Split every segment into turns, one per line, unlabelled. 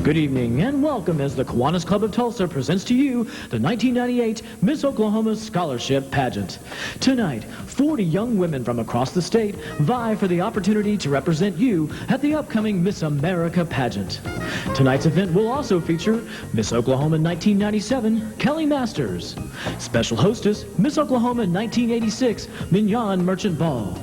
Good evening and welcome as the Kiwanis Club of Tulsa presents to you the 1998 Miss Oklahoma Scholarship Pageant. Tonight, 40 young women from across the state vie for the opportunity to represent you at the upcoming Miss America Pageant. Tonight's event will also feature Miss Oklahoma 1997, Kelly Masters. Special hostess, Miss Oklahoma 1986, Mignon Merchant Ball.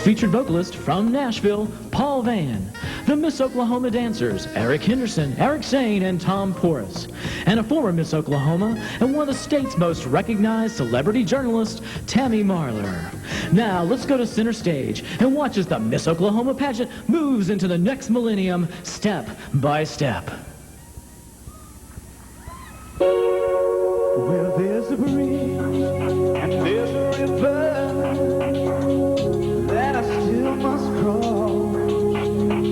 Featured vocalist from Nashville, Paul Van. The Miss Oklahoma dancers, Eric Henderson, Eric Sane, and Tom Porras. And a former Miss Oklahoma and one of the state's most recognized celebrity journalists, Tammy Marler. Now, let's go to center stage and watch as the Miss Oklahoma pageant moves into the next millennium, step by step.
Well, there's a bridge and there's a river that I still must cross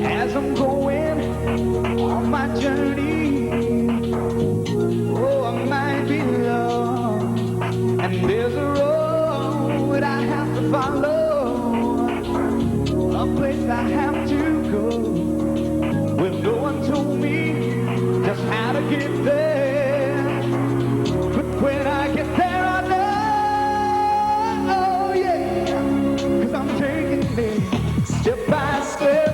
as I'm going on my journey. Oh, I might be lost, and there's a road I have to follow, a place I have to go. Well, no one told me just how to get there, but when I get there I know, oh yeah, 'cause I'm taking it step by step.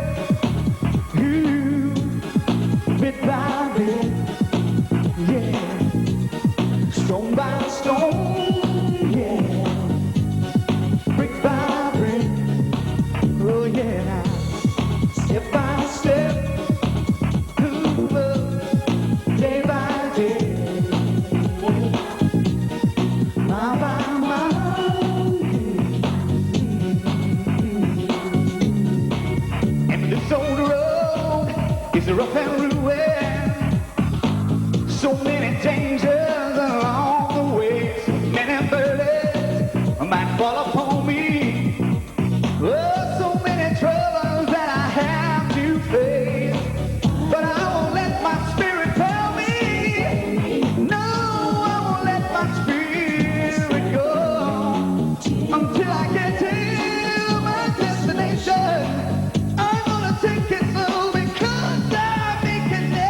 Bit by bit, yeah, stone by stone, yeah, brick by brick, oh yeah, step by step, day by day, mile by mile, and this old road is rough and rude. So many dangers along the way, so many burdens might fall upon me. Oh, so many troubles that I have to face, but I won't let my spirit tell me. No, I won't let my spirit go until I get to my destination. I'm gonna take it slow because I'm making it.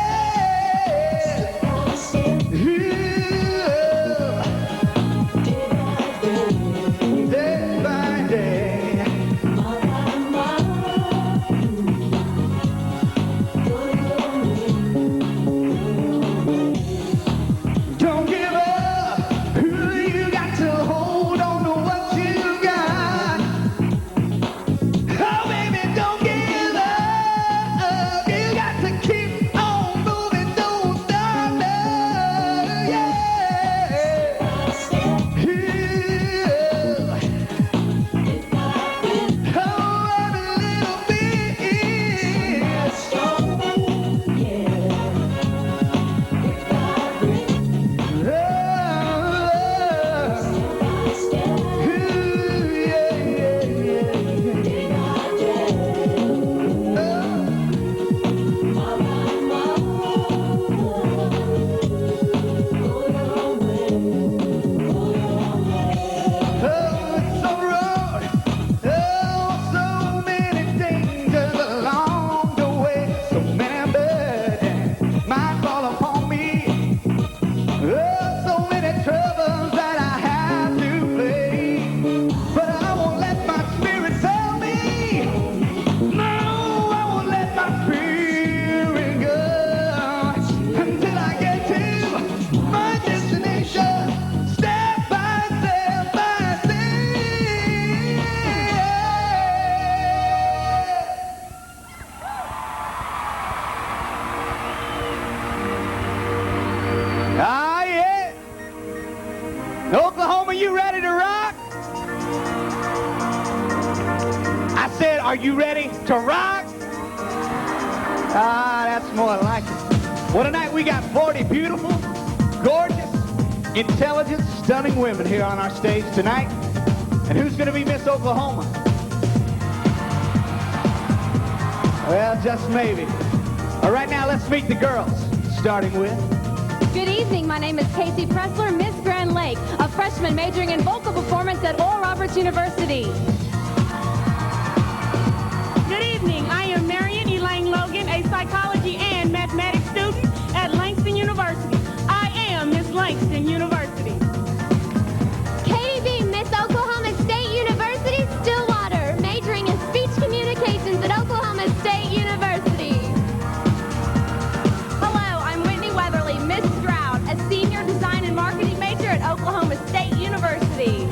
Oklahoma, you ready to rock? I said, are you ready to rock? Ah, that's more like it. Well, tonight we got 40 beautiful, gorgeous, intelligent, stunning women here on our stage tonight. And who's going to be Miss Oklahoma? Well, just maybe. All right, now let's meet the girls, starting with...
Good evening, my name is Casey Pressler, Miss Grand Lake, a freshman majoring in vocal performance at Oral Roberts University.
Good evening, I am Marion Elaine Logan, a psychology and mathematics student Miss Langston University.
Katie B, Miss Oklahoma State University, Stillwater, majoring in speech communications at Oklahoma State University.
Hello, I'm Whitney Weatherly, Miss Stroud, a senior design and marketing major at Oklahoma State University.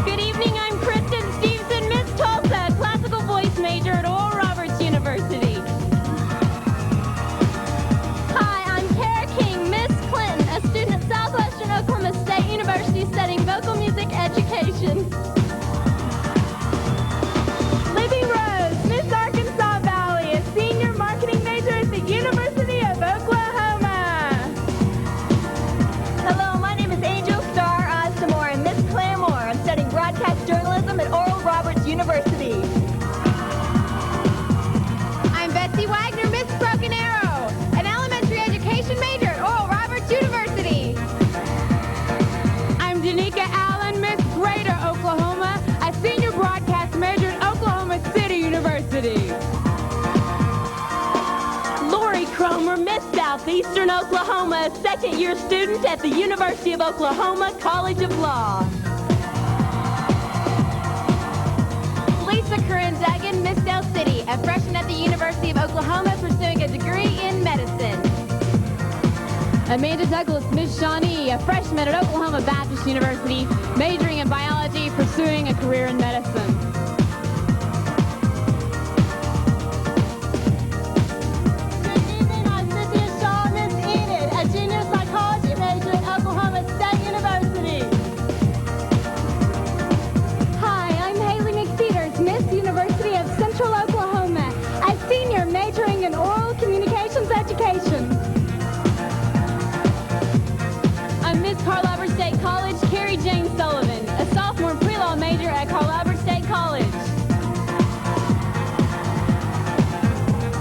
Good evening, I'm Kristen Stevenson, Miss Tulsa, classical voice major at Oral Roberts University.
Hi, I'm Kara King, Miss Clinton, a student at Southwestern Oklahoma State University studying vocal music education.
Libby Rose, Miss Arkansas Valley, a senior marketing major at the University of Oklahoma.
Hello, my name is Angel Star Ostamore and Miss Claremore. I'm studying broadcast journalism at Oral Roberts University.
I'm Betsy Wagner, Miss Broken Arrow, an elementary education major at Oral Roberts University.
I'm Danica Allen, Miss Greater Oklahoma, a senior broadcast major at Oklahoma City University. Lori Cromer, Miss Southeastern Oklahoma, a second-year student at the University of Oklahoma College of Law.
Lisa Corinne Duggan, Miss Dell City, a freshman at the University of Oklahoma pursuing a degree in medicine. Amanda Douglas, Miss Shawnee, a freshman at Oklahoma Baptist University, majoring in biology, pursuing a career in medicine.
Good evening, I'm Cynthia Shaw, Miss Enid, a junior psychology major at Oklahoma State University.
Hi, I'm Haley McPeters, Miss University of Central Oklahoma, a senior majoring in oral communications education. I'm Miss Carl Albert State College, Carrie Jane Sullivan, a sophomore pre-law major at Carl Albert State College.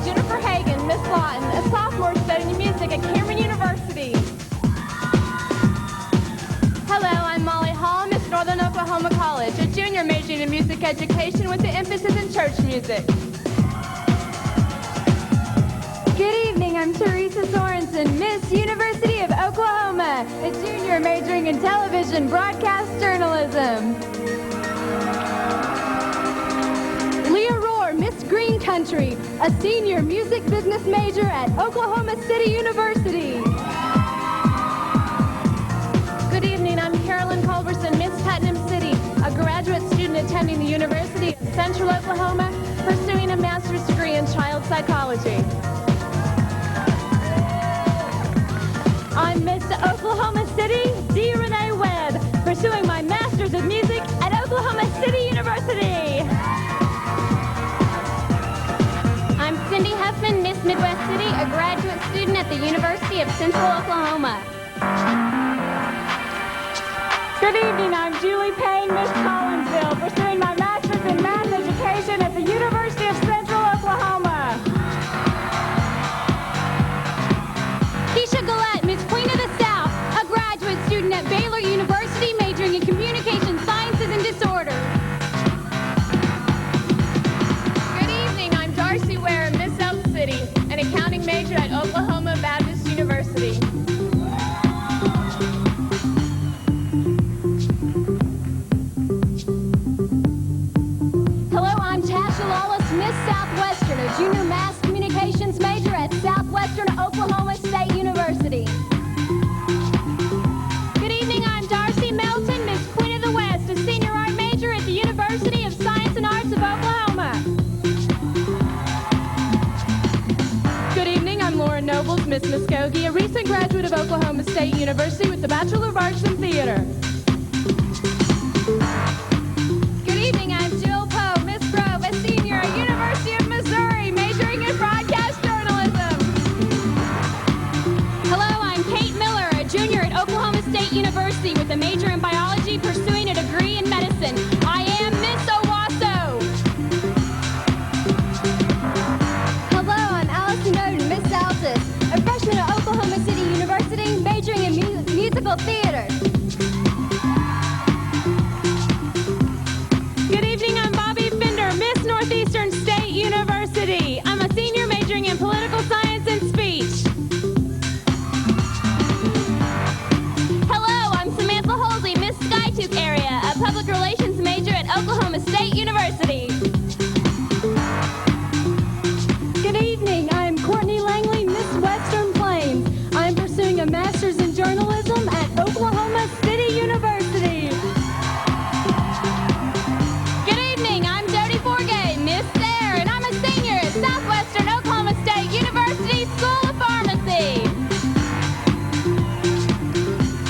Jennifer Hagan, Miss Lawton, a sophomore studying music at Cameron University. Hello, I'm Molly Hall, Miss Northern Oklahoma College, a junior majoring in music education with an emphasis in church music. Good evening, I'm Teresa Sorensen, Miss University of Oklahoma, a junior majoring in television broadcast journalism. Leah Rohr, Miss Green Country, a senior music business major at Oklahoma City University. Good evening, I'm Carolyn Culberson, Miss Putnam City, a graduate student attending the University of Central Oklahoma, pursuing a master's degree in child psychology. I'm Miss Oklahoma City, D. Renee Webb, pursuing my Master's of Music at Oklahoma City University. I'm Cindy Huffman, Miss Midwest City, a graduate student at the University of Central Oklahoma.
Good evening, I'm Julie Payne, Miss Collinsville, pursuing my Master's in Math Education at the University of Central Oklahoma.
Keisha Gillette, Miss Queen of the South, a graduate student at Baylor University, majoring in communication sciences and disorders. Good evening, I'm Darcy Ware, Miss Elk City, an accounting major at Oklahoma Baptist University. Hello, I'm Tasha Lawless, Miss Southwestern, a junior mass communications major at Southwestern Oklahoma State University. Good evening, I'm Darcy Melton, Miss Queen of the West, a senior art major at the University of Science and Arts of Oklahoma.
Good evening, I'm Lauren Nobles, Miss Muskogee, a recent graduate of Oklahoma State University with a Bachelor of Arts in Theater.
Good evening, I'm Jill Poe, Miss Grove, a senior at University of Missouri, majoring in broadcast journalism. Hello, I'm Kate Miller, a junior at Oklahoma State University with a major in biology, pursuing a degree in medicine. I am Miss Owasso. Hello, I'm Allison Oden, Miss Altus, a freshman at Oklahoma City University, majoring in musical theater.
Good evening, I'm Bobby Fender, Miss Northeastern State University. I'm a senior majoring in political science and speech.
Oklahoma City University.
Good evening, I'm Jody Forgay, Miss There, and I'm a senior at Southwestern Oklahoma State University School of Pharmacy.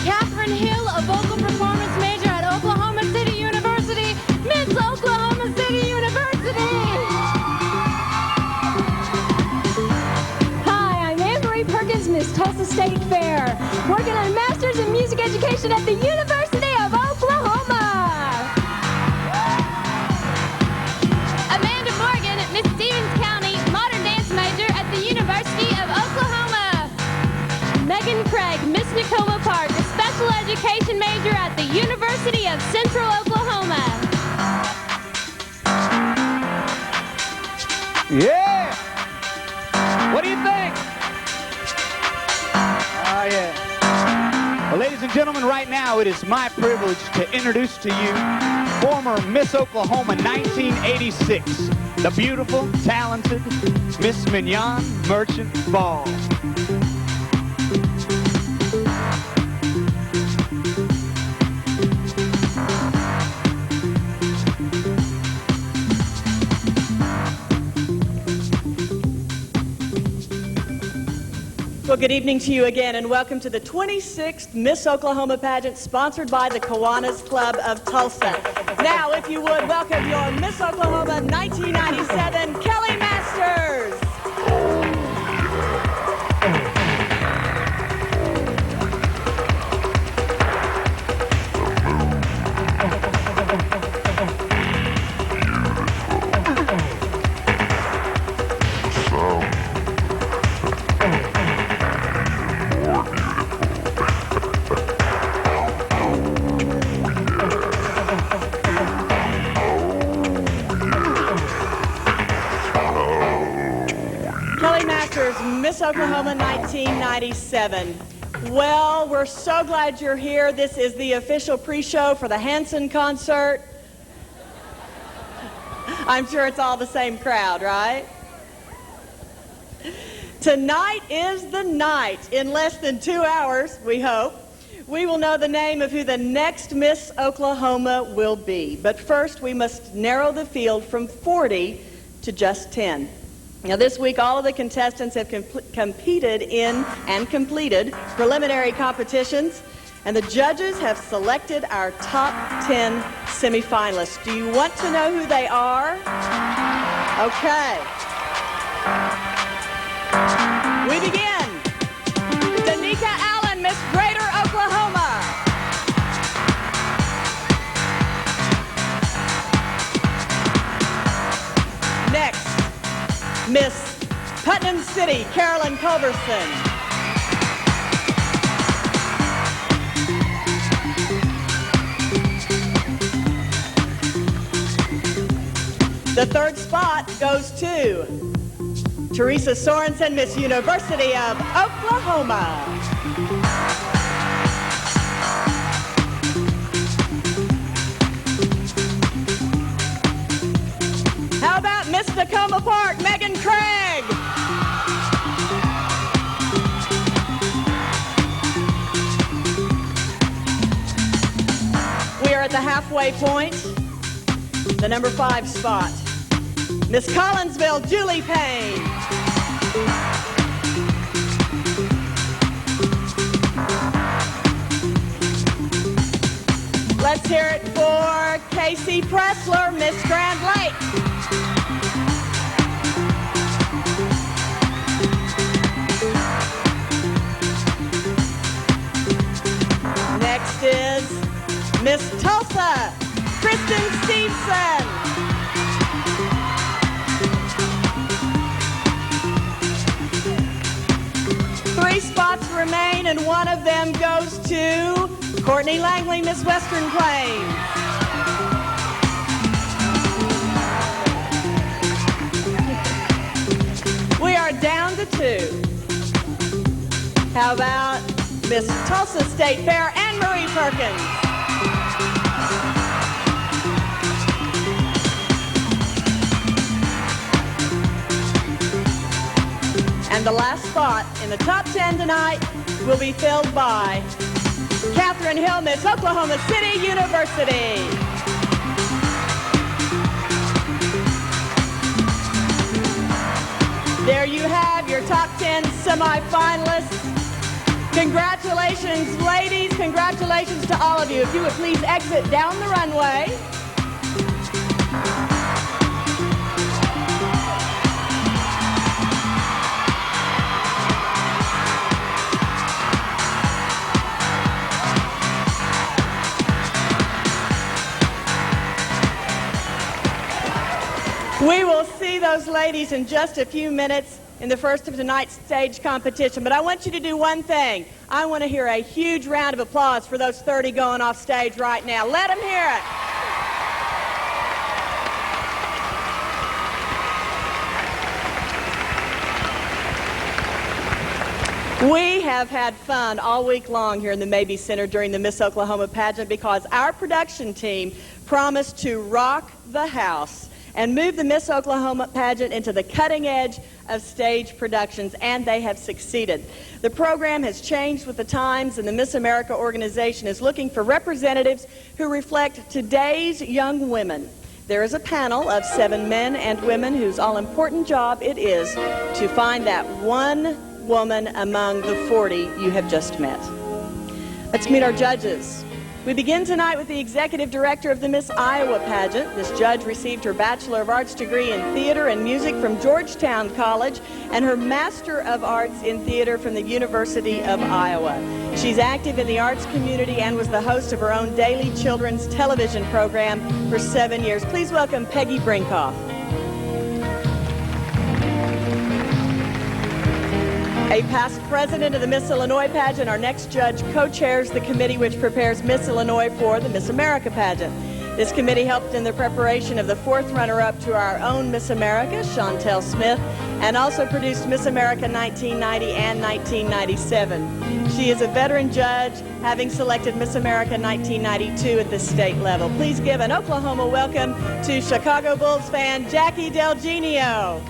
Catherine Hill, a vocal performance major at Oklahoma City University, Miss Oklahoma City University. Hi, I'm Anne-Marie Perkins, Miss Tulsa State Fair, working on a master's in music education at the University of Oklahoma.
Amanda Morgan, Miss Stevens County Modern Dance major at the University of Oklahoma.
Megan Craig, Miss Nicola Park, a special education major at the University of Central Oklahoma.
Yeah! What do you think? Oh, yeah. Well, ladies and gentlemen, right now it is my privilege to introduce to you former Miss Oklahoma 1986, the beautiful, talented Miss Mignon Merchant Ball.
Well, good evening to you again, and welcome to the 26th Miss Oklahoma pageant sponsored by the Kiwanis Club of Tulsa. Now, if you would, welcome your Miss Oklahoma 1997, Kelly Masters. Kelly Masters, Miss Oklahoma 1997. Well, we're so glad you're here. This is the official pre-show for the Hanson concert. I'm sure it's all the same crowd, right? Tonight is the night. In less than 2 hours, we hope, we will know the name of who the next Miss Oklahoma will be. But first, we must narrow the field from 40 to just 10. Now, this week, all of the contestants have competed in and completed preliminary competitions, and the judges have selected our top 10 semifinalists. Do you want to know who they are? Okay. We begin. Danica Allen, Miss Greater Oklahoma. Next, Miss Putnam City, Carolyn Culberson. The third spot goes to Teresa Sorensen, Miss University of Oklahoma. How about Miss Tacoma Park, Megan Craig? We are at the halfway point, the number 5 spot. Miss Collinsville, Julie Payne. Let's hear it for Casey Pressler, Miss Grand Lake. Next is Miss Tulsa, Kristen Stevenson. Three spots remain, and one of them goes to Courtney Langley, Miss Western Plains. We are down to 2. How about Miss Tulsa State Fair, Anne-Marie Perkins? And the last spot in the top 10 tonight will be filled by Hill, Miss Oklahoma City University. There you have your top 10 semifinalists. Congratulations, ladies. Congratulations to all of you. If you would please exit down the runway. We will see those ladies in just a few minutes in the first of tonight's stage competition. But I want you to do one thing. I want to hear a huge round of applause for those 30 going off stage right now. Let them hear it. We have had fun all week long here in the Mabee Center during the Miss Oklahoma pageant because our production team promised to rock the house and move the Miss Oklahoma pageant into the cutting edge of stage productions, and they have succeeded. The program has changed with the times, and the Miss America organization is looking for representatives who reflect today's young women. There is a panel of 7 men and women whose all-important job it is to find that one woman among the 40 you have just met. Let's meet our judges. We begin tonight with the executive director of the Miss Iowa pageant. This judge received her Bachelor of Arts degree in theater and music from Georgetown College and her Master of Arts in theater from the University of Iowa. She's active in the arts community and was the host of her own daily children's television program for 7 years. Please welcome Peggy Brinkoff. A past president of the Miss Illinois pageant, our next judge co-chairs the committee which prepares Miss Illinois for the Miss America pageant. This committee helped in the preparation of the 4th runner-up to our own Miss America, Chantel Smith, and also produced Miss America 1990 and 1997. She is a veteran judge, having selected Miss America 1992 at the state level. Please give an Oklahoma welcome to Chicago Bulls fan Jackie Del Genio.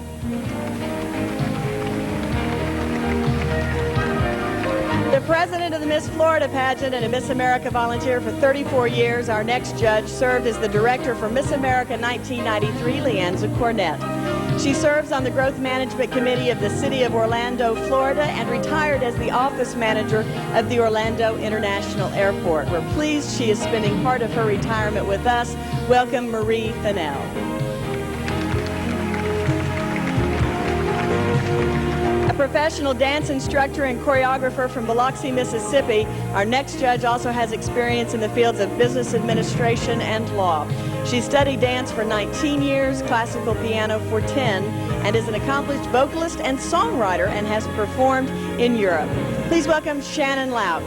The president of the Miss Florida pageant and a Miss America volunteer for 34 years, our next judge served as the director for Miss America 1993, Leanza Cornett. She serves on the Growth Management Committee of the City of Orlando, Florida, and retired as the office manager of the Orlando International Airport. We're pleased she is spending part of her retirement with us. Welcome, Marie Fennell. A professional dance instructor and choreographer from Biloxi, Mississippi, our next judge also has experience in the fields of business administration and law. She studied dance for 19 years, classical piano for 10, and is an accomplished vocalist and songwriter and has performed in Europe. Please welcome Shannon Laux.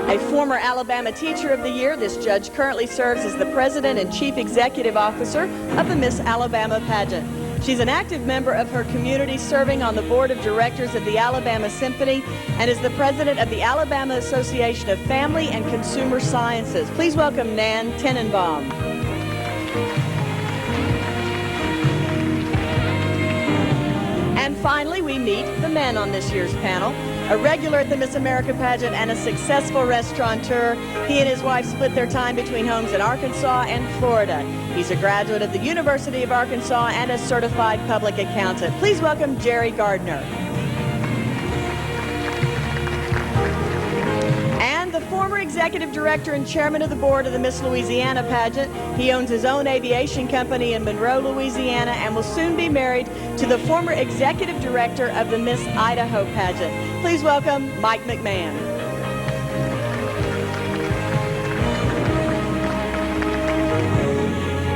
A former Alabama Teacher of the Year, this judge currently serves as the President and Chief Executive Officer of the Miss Alabama pageant. She's an active member of her community, serving on the Board of Directors of the Alabama Symphony and is the President of the Alabama Association of Family and Consumer Sciences. Please welcome Nan Tenenbaum. And finally, we meet the men on this year's panel. A regular at the Miss America pageant and a successful restaurateur, he and his wife split their time between homes in Arkansas and Florida. He's a graduate of the University of Arkansas and a certified public accountant. Please welcome Jerry Gardner. And the former executive director and chairman of the board of the Miss Louisiana pageant. He owns his own aviation company in Monroe, Louisiana, and will soon be married to the former executive director of the Miss Idaho pageant. Please welcome Mike McMahon.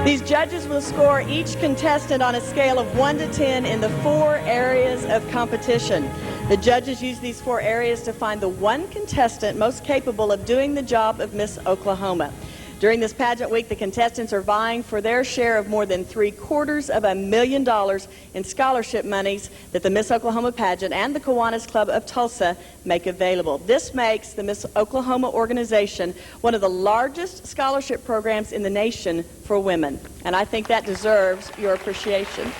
These judges will score each contestant on a scale of 1 to 10 in the 4 areas of competition. The judges use these 4 areas to find the one contestant most capable of doing the job of Miss Oklahoma. During this pageant week, the contestants are vying for their share of more than $750,000 in scholarship monies that the Miss Oklahoma pageant and the Kiwanis Club of Tulsa make available. This makes the Miss Oklahoma organization one of the largest scholarship programs in the nation for women, and I think that deserves your appreciation.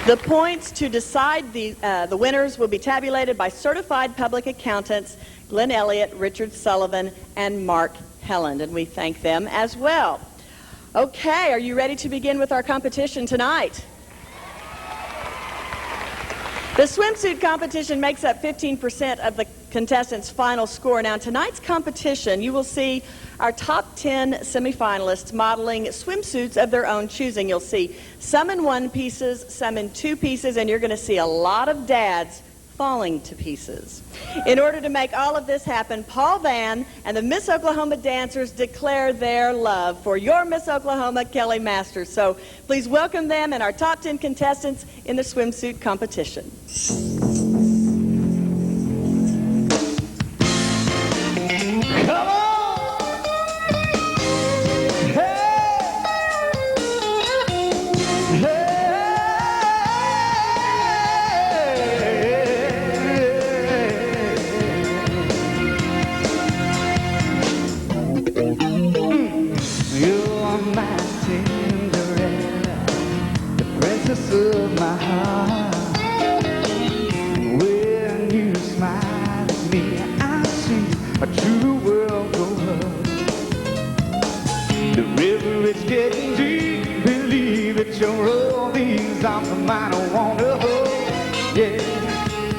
The points to decide the winners will be tabulated by certified public accountants Glenn Elliott, Richard Sullivan, and Mark Helland, and we thank them as well. Okay, are you ready to begin with our competition tonight? The swimsuit competition makes up 15% of the contestants' final score. Now, in tonight's competition, you will see our top 10 semifinalists modeling swimsuits of their own choosing. You'll see some in one pieces, some in two pieces, and you're going to see a lot of dads falling to pieces. In order to make all of this happen, Paul Vann and the Miss Oklahoma dancers declare their love for your Miss Oklahoma, Kelly Masters. So please welcome them and our top 10 contestants in the swimsuit competition.
Come on! Of my heart, when you smile at me, I see a true world go up. The river is getting deep, believe it, you're all these arms of mine I want to hold. Yeah,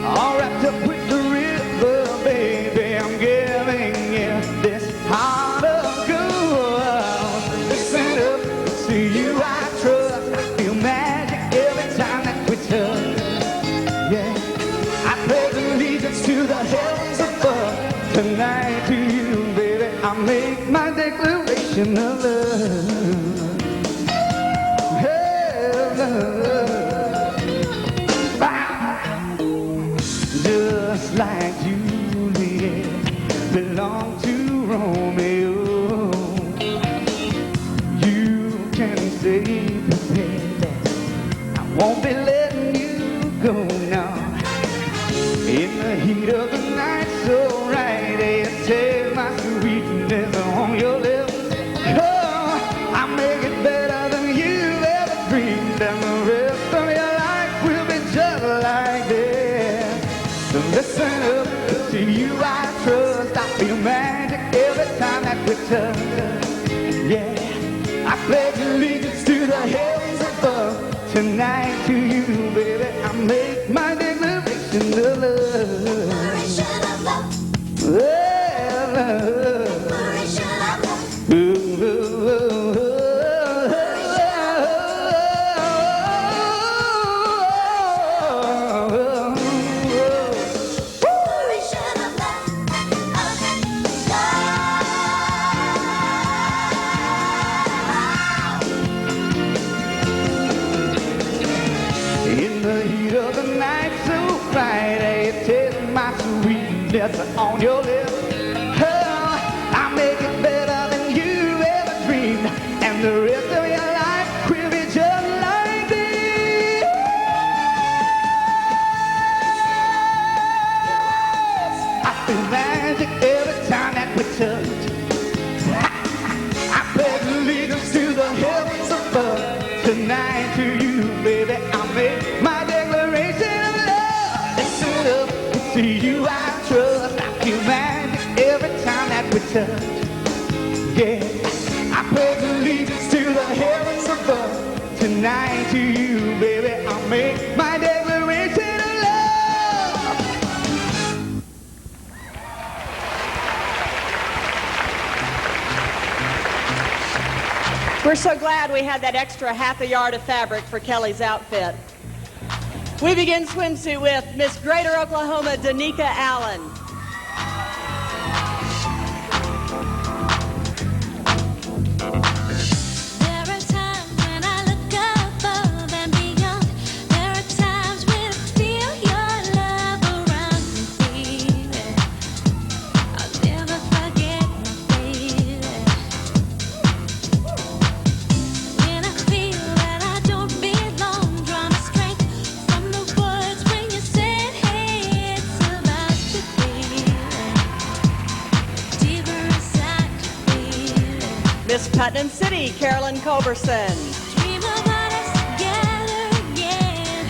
all wrapped up with the river, baby, I'm giving you this heart of gold. Listen up, to you I trust, I feel magic every time that we touch. Yeah, I pledge allegiance to the heavens above. Tonight to you, baby, I make my declaration of love. Hey, love. Bow. Just like Juliet belonged to Romeo, you can say won't be letting you go now. In the heat of the night, so right, it takes my sweetness on your lips. Oh, I make it better than you've ever dreamed, and the rest of your life will be just like this. So listen up, to you I trust, I feel magic every time that we touch. Yeah, I pledge allegiance to the heavens above. Tonight to you, baby, I make my declaration of love. Declaration of love. Well, love. Declaration of love. Ooh, ooh, ooh, ooh. On your lips, oh, I make it better than you ever dreamed, and the rest of your life will be just like this. I feel magic every time that we touch. I pledge allegiance to the heavens above. Tonight to you, baby, I make my declaration of love. Listen up, to you I trust, I feel magic every time that we touch. Yeah, I pledge allegiance to the heavens above. Tonight to you, baby, I'll make my declaration of love.
We're so glad we had that extra half a yard of fabric for Kelly's outfit. We begin swimsuit with Miss Greater Oklahoma, Danica Allen.
There are times when I look above and beyond. There are times when I feel your love around me, baby. I'll never forget my baby. When I feel that I don't belong, draw my strength from the words when you said, hey, it's about you, baby. Deeper inside you, baby.
Miss Putnam City, Carolyn Culberson.
Dream about us together again.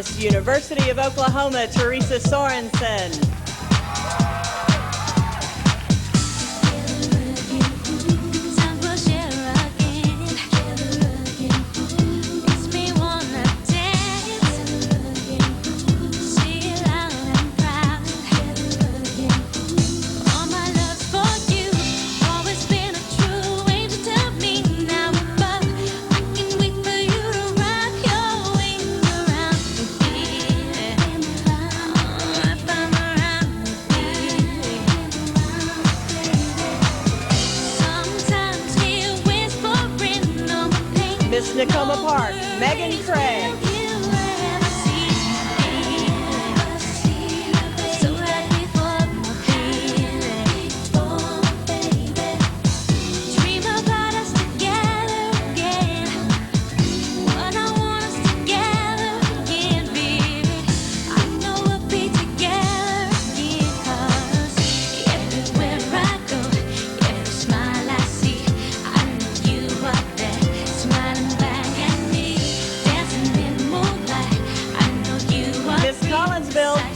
Miss University of Oklahoma, Teresa Sorensen. Miss Nakoma Park, Megan Craig.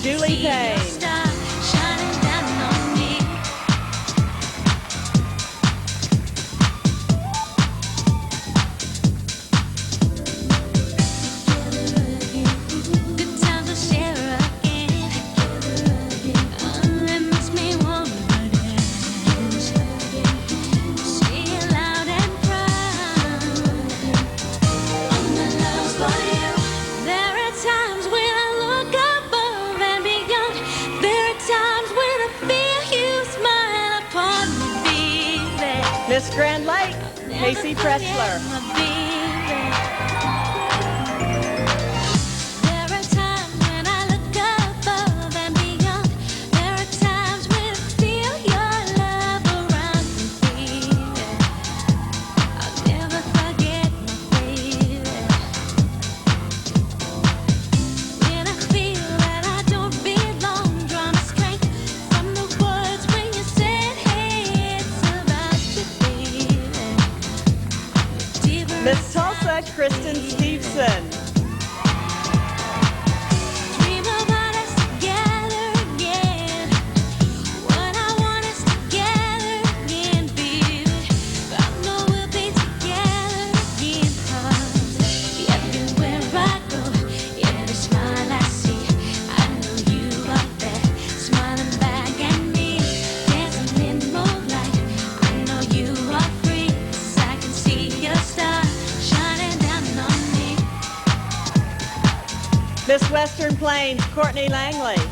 Julie Payne. Miss Grand Lake, Casey Pressler. Miss Tulsa, Kristen Stevenson. Miss Western Plains, Courtney Langley.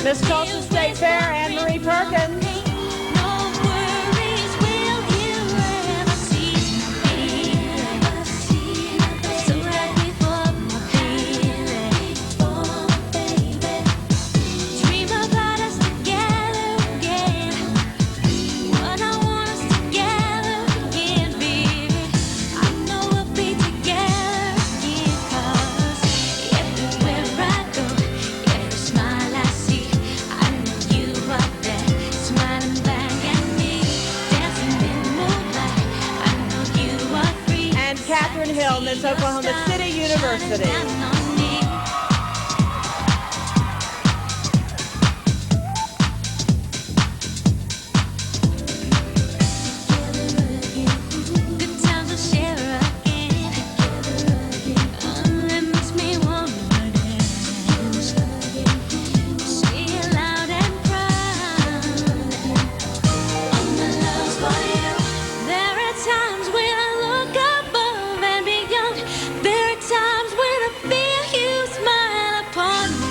Miss Tulsa State Fair, Anne-Marie Perkins. Catherine Hill, Miss Oklahoma City University.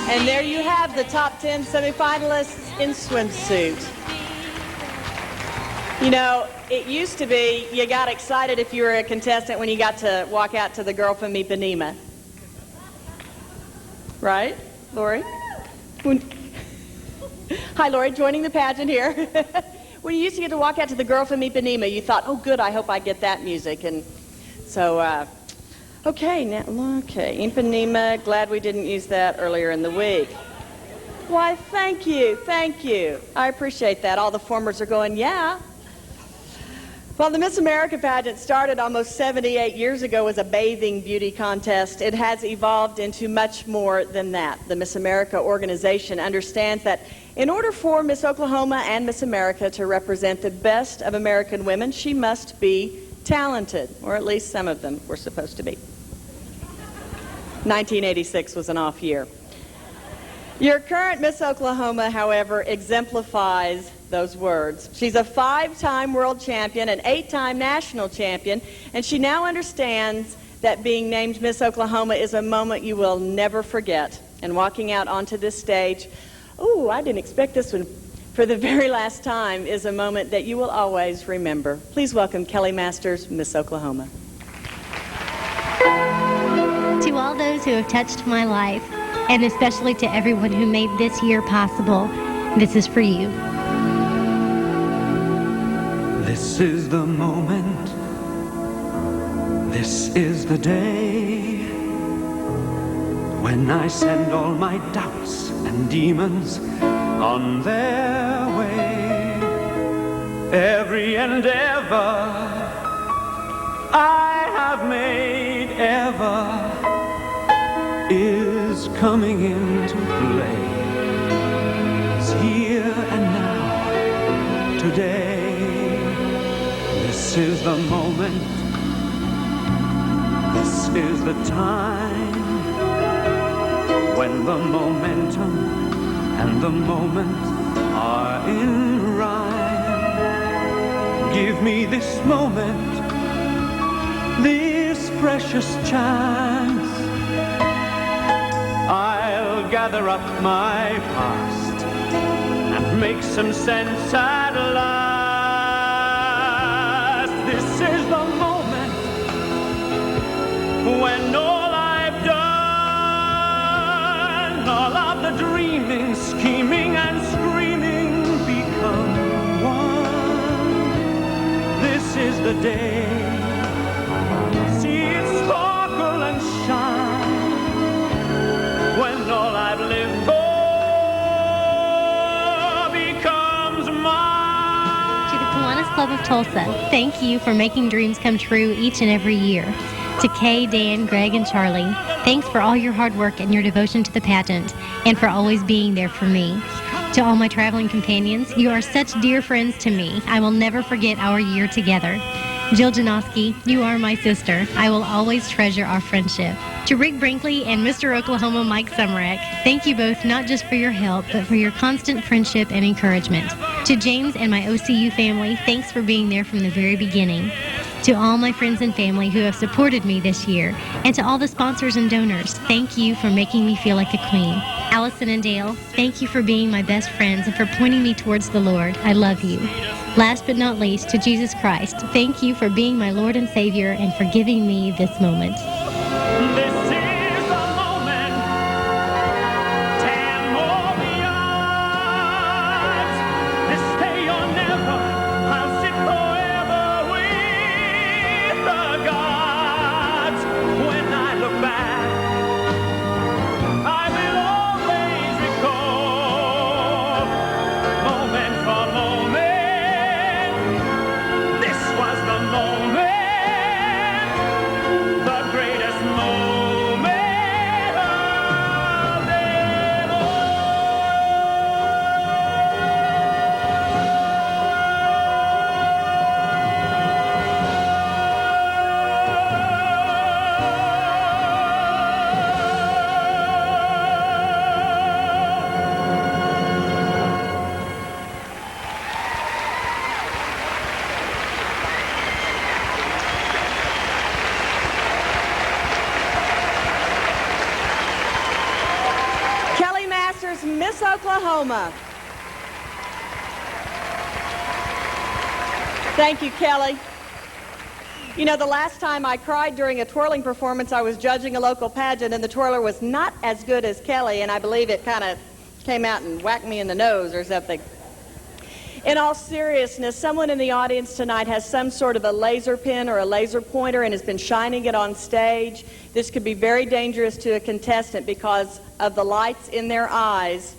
And there you have the top 10 semifinalists in swimsuit. You know, it used to be you got excited if you were a contestant when you got to walk out to the girl from Ipanema. Right, Lori? Hi, Lori, joining the pageant here. When you used to get to walk out to the girl from Ipanema, you thought, oh, good, I hope I get that music. And so, okay, Ipanema, glad we didn't use that earlier in the week. Why, thank you. I appreciate that. All the formers are going, yeah. Well, the Miss America pageant started almost 78 years ago as a bathing beauty contest. It has evolved into much more than that. The Miss America organization understands that in order for Miss Oklahoma and Miss America to represent the best of American women, she must be talented, or at least some of them were supposed to be. 1986 was an off year. Your current Miss Oklahoma, however, exemplifies those words. She's a 5-time world champion, an 8-time national champion, and she now understands that being named Miss Oklahoma is a moment you will never forget. And walking out onto this stage, ooh, I didn't expect this one, for the very last time, is a moment that you will always remember. Please welcome Kelly Masters, Miss Oklahoma.
To all those who have touched my life, and especially to everyone who made this year possible, this is for you.
This is the moment, this is the day, when I send all my doubts and demons on their way. Every endeavor I have made ever is coming into play. It's here and now, today. This is the moment, this is the time, when the momentum and the moment are in rhyme. Give me this moment, this precious chance. I'll gather up my past and make some sense at last. This is the moment when all I've done, all of the dreaming, scheming and screaming become one. This is the day. See it sparkle and shine, when all I've lived for becomes mine.
To the Kiwanis Club of Tulsa, thank you for making dreams come true each and every year. To Kay, Dan, Greg, and Charlie, thanks for all your hard work and your devotion to the pageant, and for always being there for me. To all my traveling companions, you are such dear friends to me. I will never forget our year together. Jill Janowski, you are my sister. I will always treasure our friendship. To Rick Brinkley and Mr. Oklahoma Mike Summerek, thank you both not just for your help, but for your constant friendship and encouragement. To James and my OCU family, thanks for being there from the very beginning. To all my friends and family who have supported me this year, and to all the sponsors and donors, thank you for making me feel like a queen. Allison and Dale, thank you for being my best friends and for pointing me towards the Lord. I love you. Last but not least, to Jesus Christ, thank you for being my Lord and Savior and for giving me this moment.
This is the moment, 10 more yards. This day or never, I'll sit forever with the gods. When I look back, I will always recall, moment for moment, this was the moment, the greatest moment of them all.
Kelly Masters, Miss Oklahoma. Thank you, Kelly. You know, the last time I cried during a twirling performance, I was judging a local pageant, and the twirler was not as good as Kelly, and I believe it kind of came out and whacked me in the nose or something. In all seriousness, someone in the audience tonight has some sort of a laser pen or a laser pointer and has been shining it on stage. This could be very dangerous to a contestant because of the lights in their eyes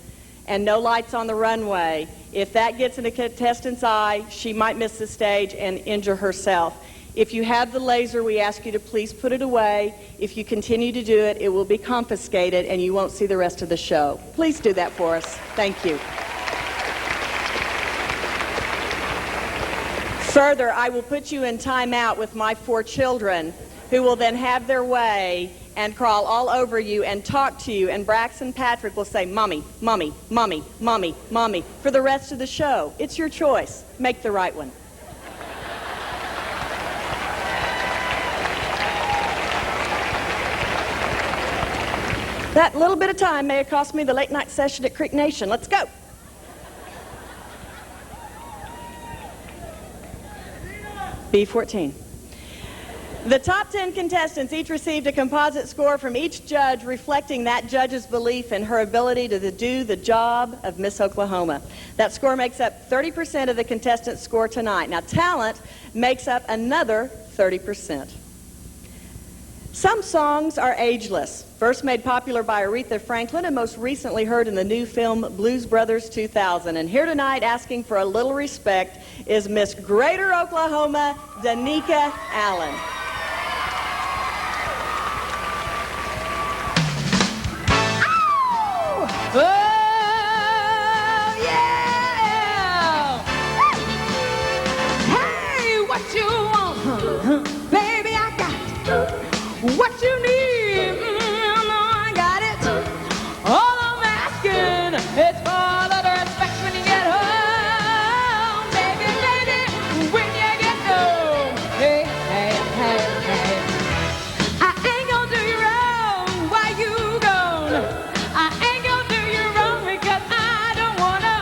and no lights on the runway. If that gets in a contestant's eye, she might miss the stage and injure herself. If you have the laser, we ask you to please put it away. If you continue to do it, it will be confiscated and you won't see the rest of the show. Please do that for us. Thank you. Further, I will put you in timeout with my 4 children, who will then have their way and crawl all over you and talk to you, and Braxton Patrick will say, "Mommy, Mommy, Mommy, Mommy, Mommy," for the rest of the show. It's your choice. Make the right one. That little bit of time may have cost me the late night session at Creek Nation. Let's go. B14. The top 10 contestants each received a composite score from each judge reflecting that judge's belief in her ability to do the job of Miss Oklahoma. That score makes up 30% of the contestants' score tonight. Now, talent makes up another 30%. Some songs are ageless, first made popular by Aretha Franklin and most recently heard in the new film Blues Brothers 2000. And here tonight asking for a little respect is Miss Greater Oklahoma, Danica Allen.
Oh, yeah! Hey, what you want? Baby, I got what you need. I got it. All I'm asking is for a little respect when you get home. Baby, baby, when you get home. Hey, hey, hey, hey. I ain't gonna do you wrong while you gone. I ain't gonna do you wrong because I don't wanna.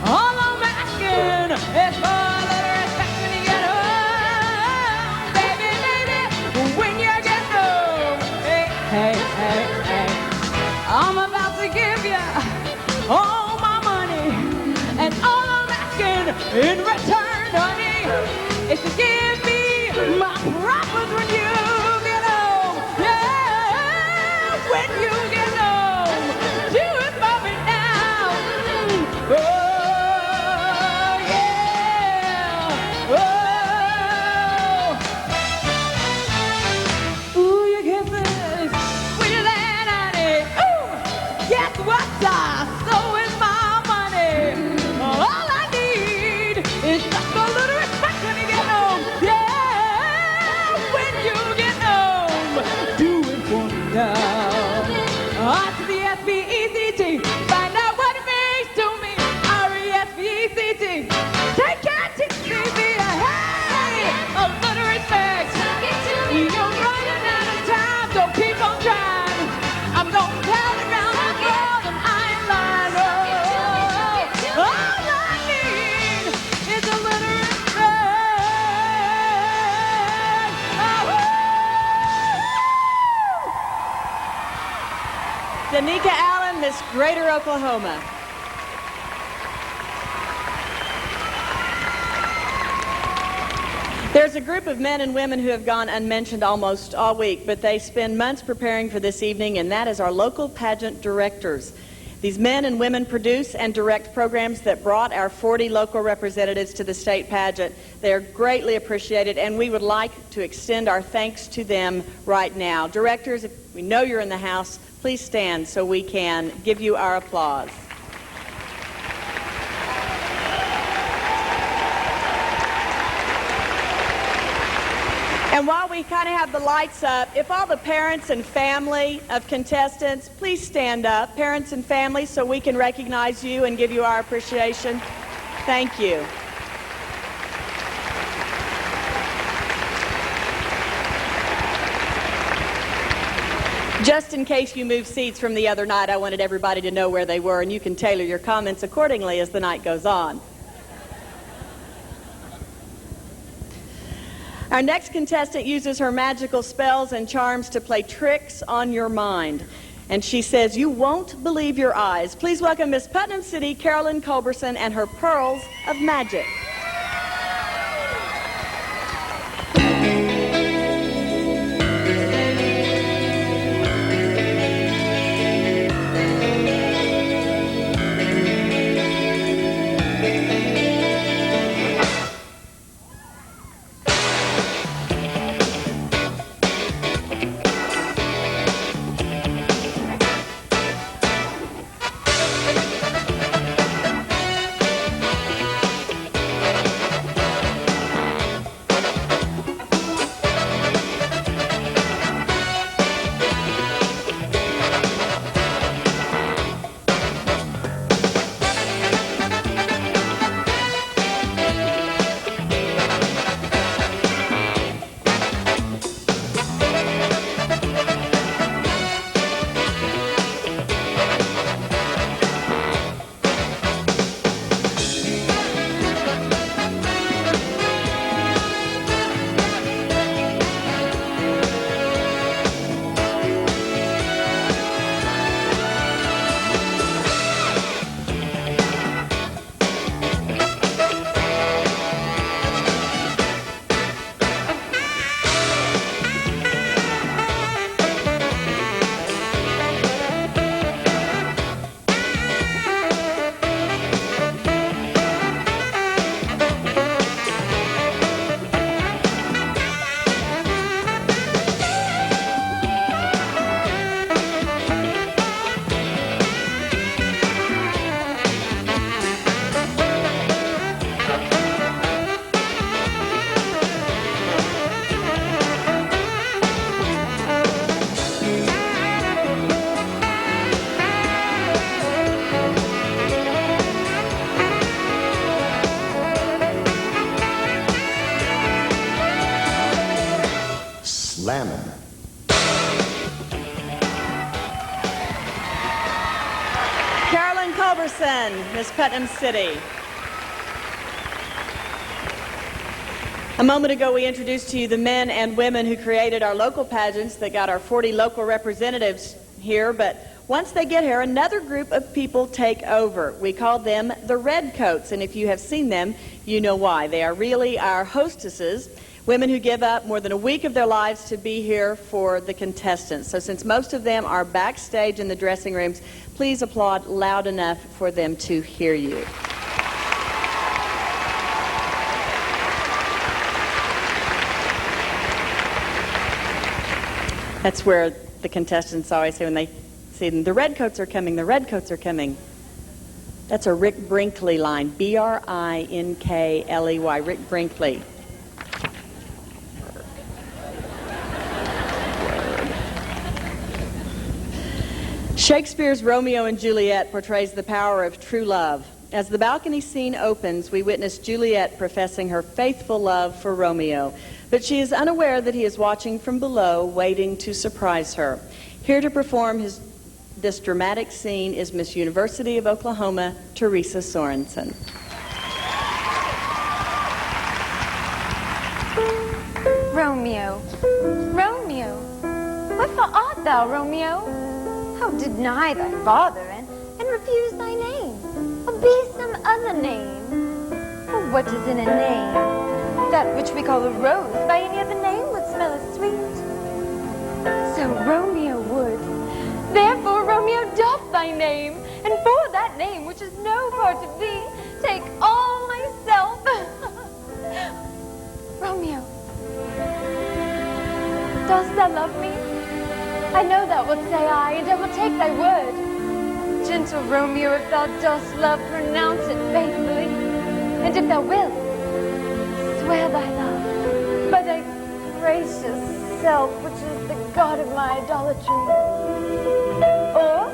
All I'm asking is for a little respect when you get home. Baby, baby, when you get home. Hey, hey, hey, hey. I'm about to give you all my money, and all I'm asking in return, honey, is to give me my profits when you get home. Yeah, when you get home, do it for me now. Oh, yeah. Oh. Ooh, you get this. When you land on it. Ooh, guess what? So is my money. All I need is just a little respect when you get home. Yeah, when you get home, do it for me now. On to the S-P-E-C-T. Find out what it means to me. R-E-S-P-E-C-T. Take care, T-C-B. Hey, a little respect. You're running out of time, so keep on trying. I'm gonna tell around the world and I ain't lying. Oh, all I need is a little respect.
Danica Allen, Miss Greater Oklahoma. There's a group of men and women who have gone unmentioned almost all week, but they spend months preparing for this evening, and that is our local pageant directors. These men and women produce and direct programs that brought our 40 local representatives to the state pageant. They are greatly appreciated, and we would like to extend our thanks to them right now. Directors, if we know you're in the house, please stand so we can give you our applause. And while we kind of have the lights up, if all the parents and family of contestants, please stand up, parents and family, so we can recognize you and give you our appreciation. Thank you. Just in case you moved seats from the other night, I wanted everybody to know where they were, and you can tailor your comments accordingly as the night goes on. Our next contestant uses her magical spells and charms to play tricks on your mind. And she says, you won't believe your eyes. Please welcome Miss Putnam City, Carolyn Culberson, and her Pearls of Magic.
Slammin'.
Carolyn Culberson, Miss Putnam City. A moment ago, we introduced to you the men and women who created our local pageants that got our 40 local representatives here, but once they get here, another group of people take over. We call them the Redcoats, and if you have seen them, you know why. They are really our hostesses, women who give up more than a week of their lives to be here for the contestants. So since most of them are backstage in the dressing rooms, please applaud loud enough for them to hear you. That's where the contestants always say when they see them, the Redcoats are coming, the Redcoats are coming. That's a Rick Brinkley line, B-R-I-N-K-L-E-Y, Rick Brinkley. Shakespeare's Romeo and Juliet portrays the power of true love. As the balcony scene opens, we witness Juliet professing her faithful love for Romeo, but she is unaware that he is watching from below, waiting to surprise her. Here to perform this dramatic scene is Miss University of Oklahoma, Teresa Sorensen.
Romeo, Romeo, wherefore art thou, Romeo? How deny thy father and refuse thy name? Or be some other name? For what is in a name? That which we call a rose by any other name would smell as sweet. So Romeo would. Therefore Romeo doth thy name, and for that name which is no part of thee, take all myself. Romeo, dost thou love me? I know thou wilt say aye, and I will take thy word. Gentle Romeo, if thou dost love, pronounce it faithfully. And if thou wilt, swear thy love by thy gracious self, which is the god of my idolatry. Or,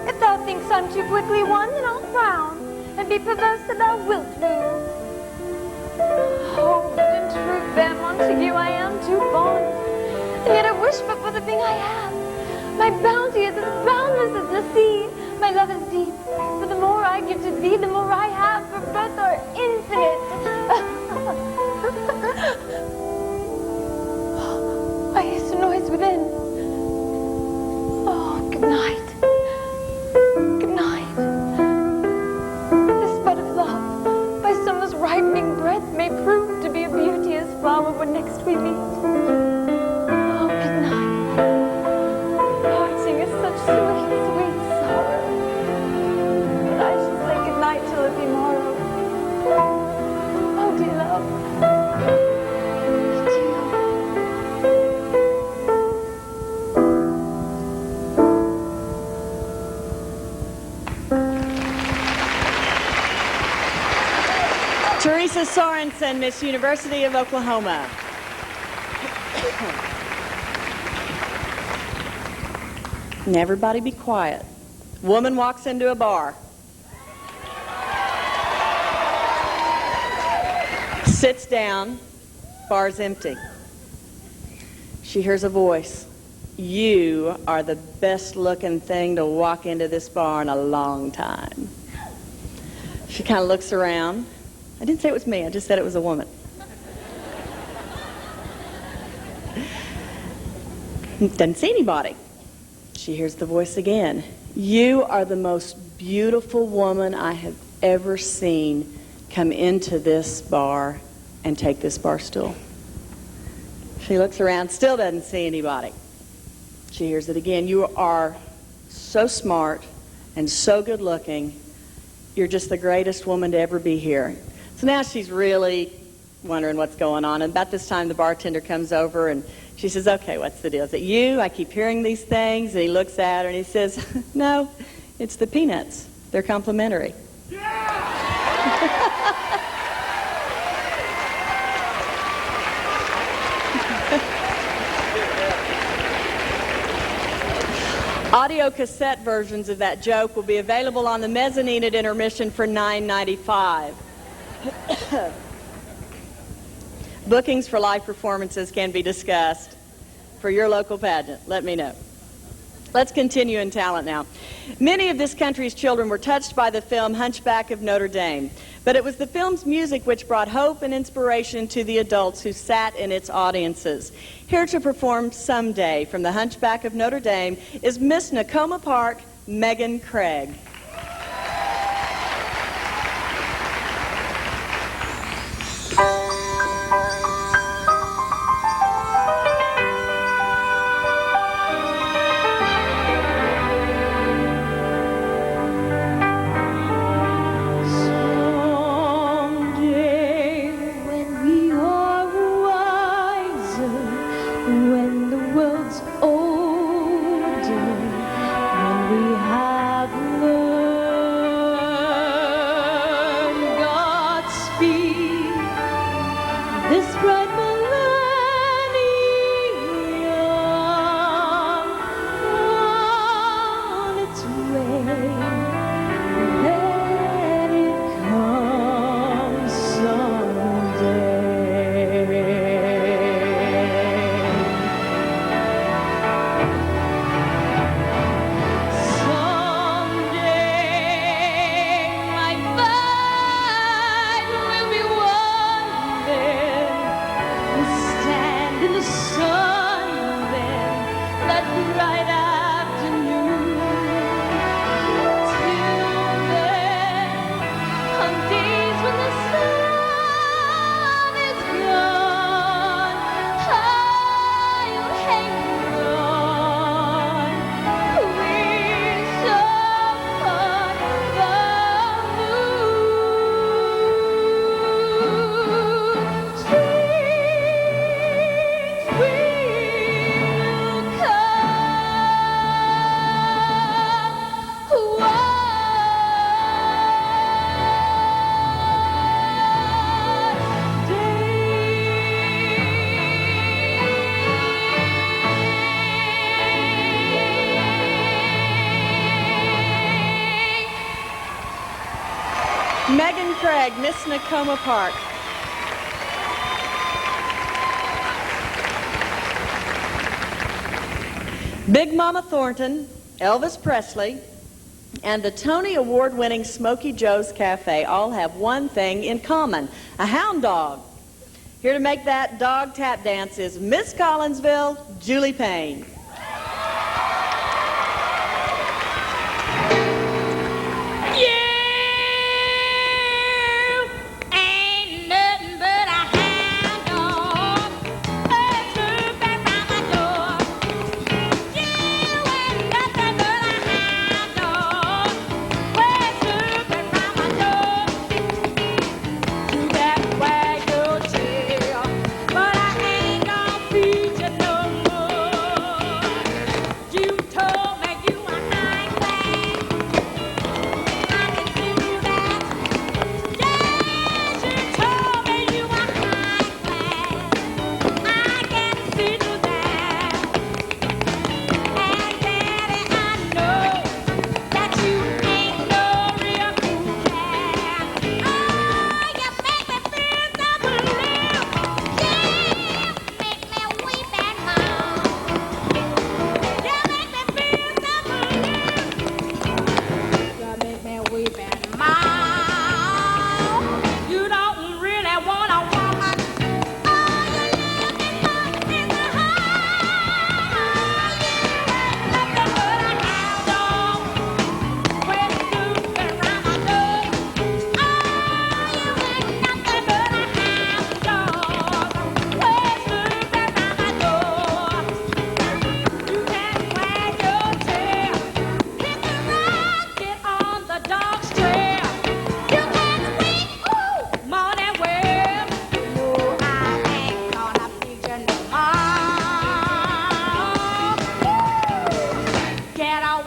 if thou thinkst I'm too quickly won, then I'll frown, and be perverse that thou wilt rule. Oh, but in truth, fair Montague, I am too fond, and yet I wish but for the thing I have. My bounty is as boundless as the sea. My love is deep, for the more I give to thee, the more I have, for both are infinite. night. Good night. This bud of love, by summer's ripening breath, may prove to be a beauteous flower when next we meet. Oh, good night. Parting is such sweet, sweet sorrow. But I shall say good night till it be morrow. Oh, dear love.
Teresa Sorensen, Miss University of Oklahoma. And everybody be quiet. Woman walks into a bar. Sits down. Bar's empty. She hears a voice. You are the best looking thing to walk into this bar in a long time. She kind of looks around. I didn't say it was me, I just said it was a woman. Doesn't see anybody. She hears the voice again. You are the most beautiful woman I have ever seen come into this bar and take this bar stool. She looks around, still doesn't see anybody. She hears it again. You are so smart and so good looking. You're just the greatest woman to ever be here. So now she's really wondering what's going on. And about this time, the bartender comes over and she says, okay, what's the deal? Is it you? I keep hearing these things. And he looks at her and he says, no, it's the peanuts. They're complimentary. Audio cassette versions of that joke will be available on the mezzanine at intermission for $9.95. Bookings for live performances can be discussed for your local pageant. Let me know. Let's continue in talent now. Many of this country's children were touched by the film Hunchback of Notre Dame, but it was the film's music which brought hope and inspiration to the adults who sat in its audiences. Here to perform Someday from the Hunchback of Notre Dame is Miss Nakoma Park, Megan Craig. Megan Craig, Miss Nakoma Park. Big Mama Thornton, Elvis Presley, and the Tony Award-winning Smokey Joe's Cafe all have one thing in common, a hound dog. Here to make that dog tap dance is Miss Collinsville, Julie Payne.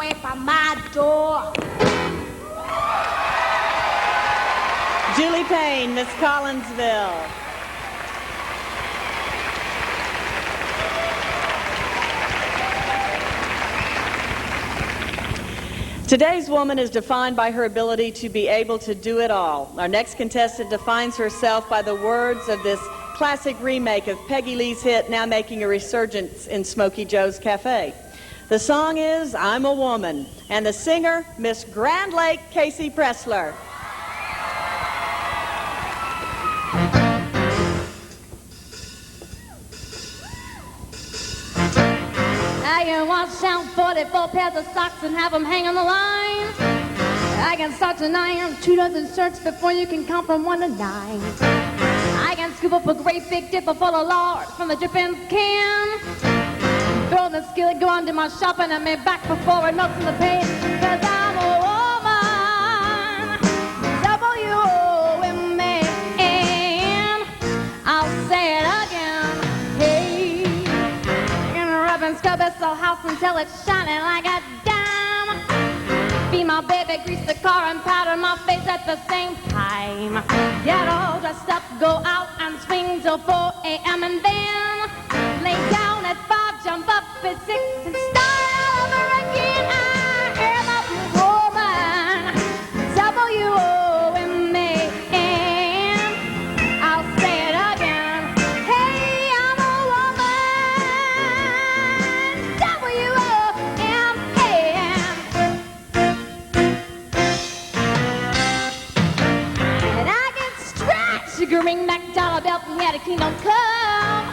away from my door.
Julie Payne, Miss Collinsville. Today's woman is defined by her ability to be able to do it all. Our next contestant defines herself by the words of this classic remake of Peggy Lee's hit, now making a resurgence in Smokey Joe's Cafe. The song is I'm a Woman, and the singer, Miss Grand Lake Casey Pressler.
I can wash out 44 pairs of socks and have them hang on the line. I can start to iron 2 dozen shirts before you can count from 1 to 9. I can scoop up a great big dipper full of lard from the dripping can. Throw the skillet, go on to my shopping, and be back before it melts in the pan. 'Cause I'm a woman, W-O-M-A-N. I'll say it again, hey. Rub and scrub this old house until it's shining like a dime. Feed my baby, grease the car, and powder my face at the same time. Get all dressed up, go out and swing till 4 a.m. and then lay down at 5, jump up at 6 and start all over again. I am a woman, W-O-M-A-N. I'll say it again, hey, I'm a woman, W-O-M-A-N. And I can stretch a greenback dollar belt and yet a kingdom come.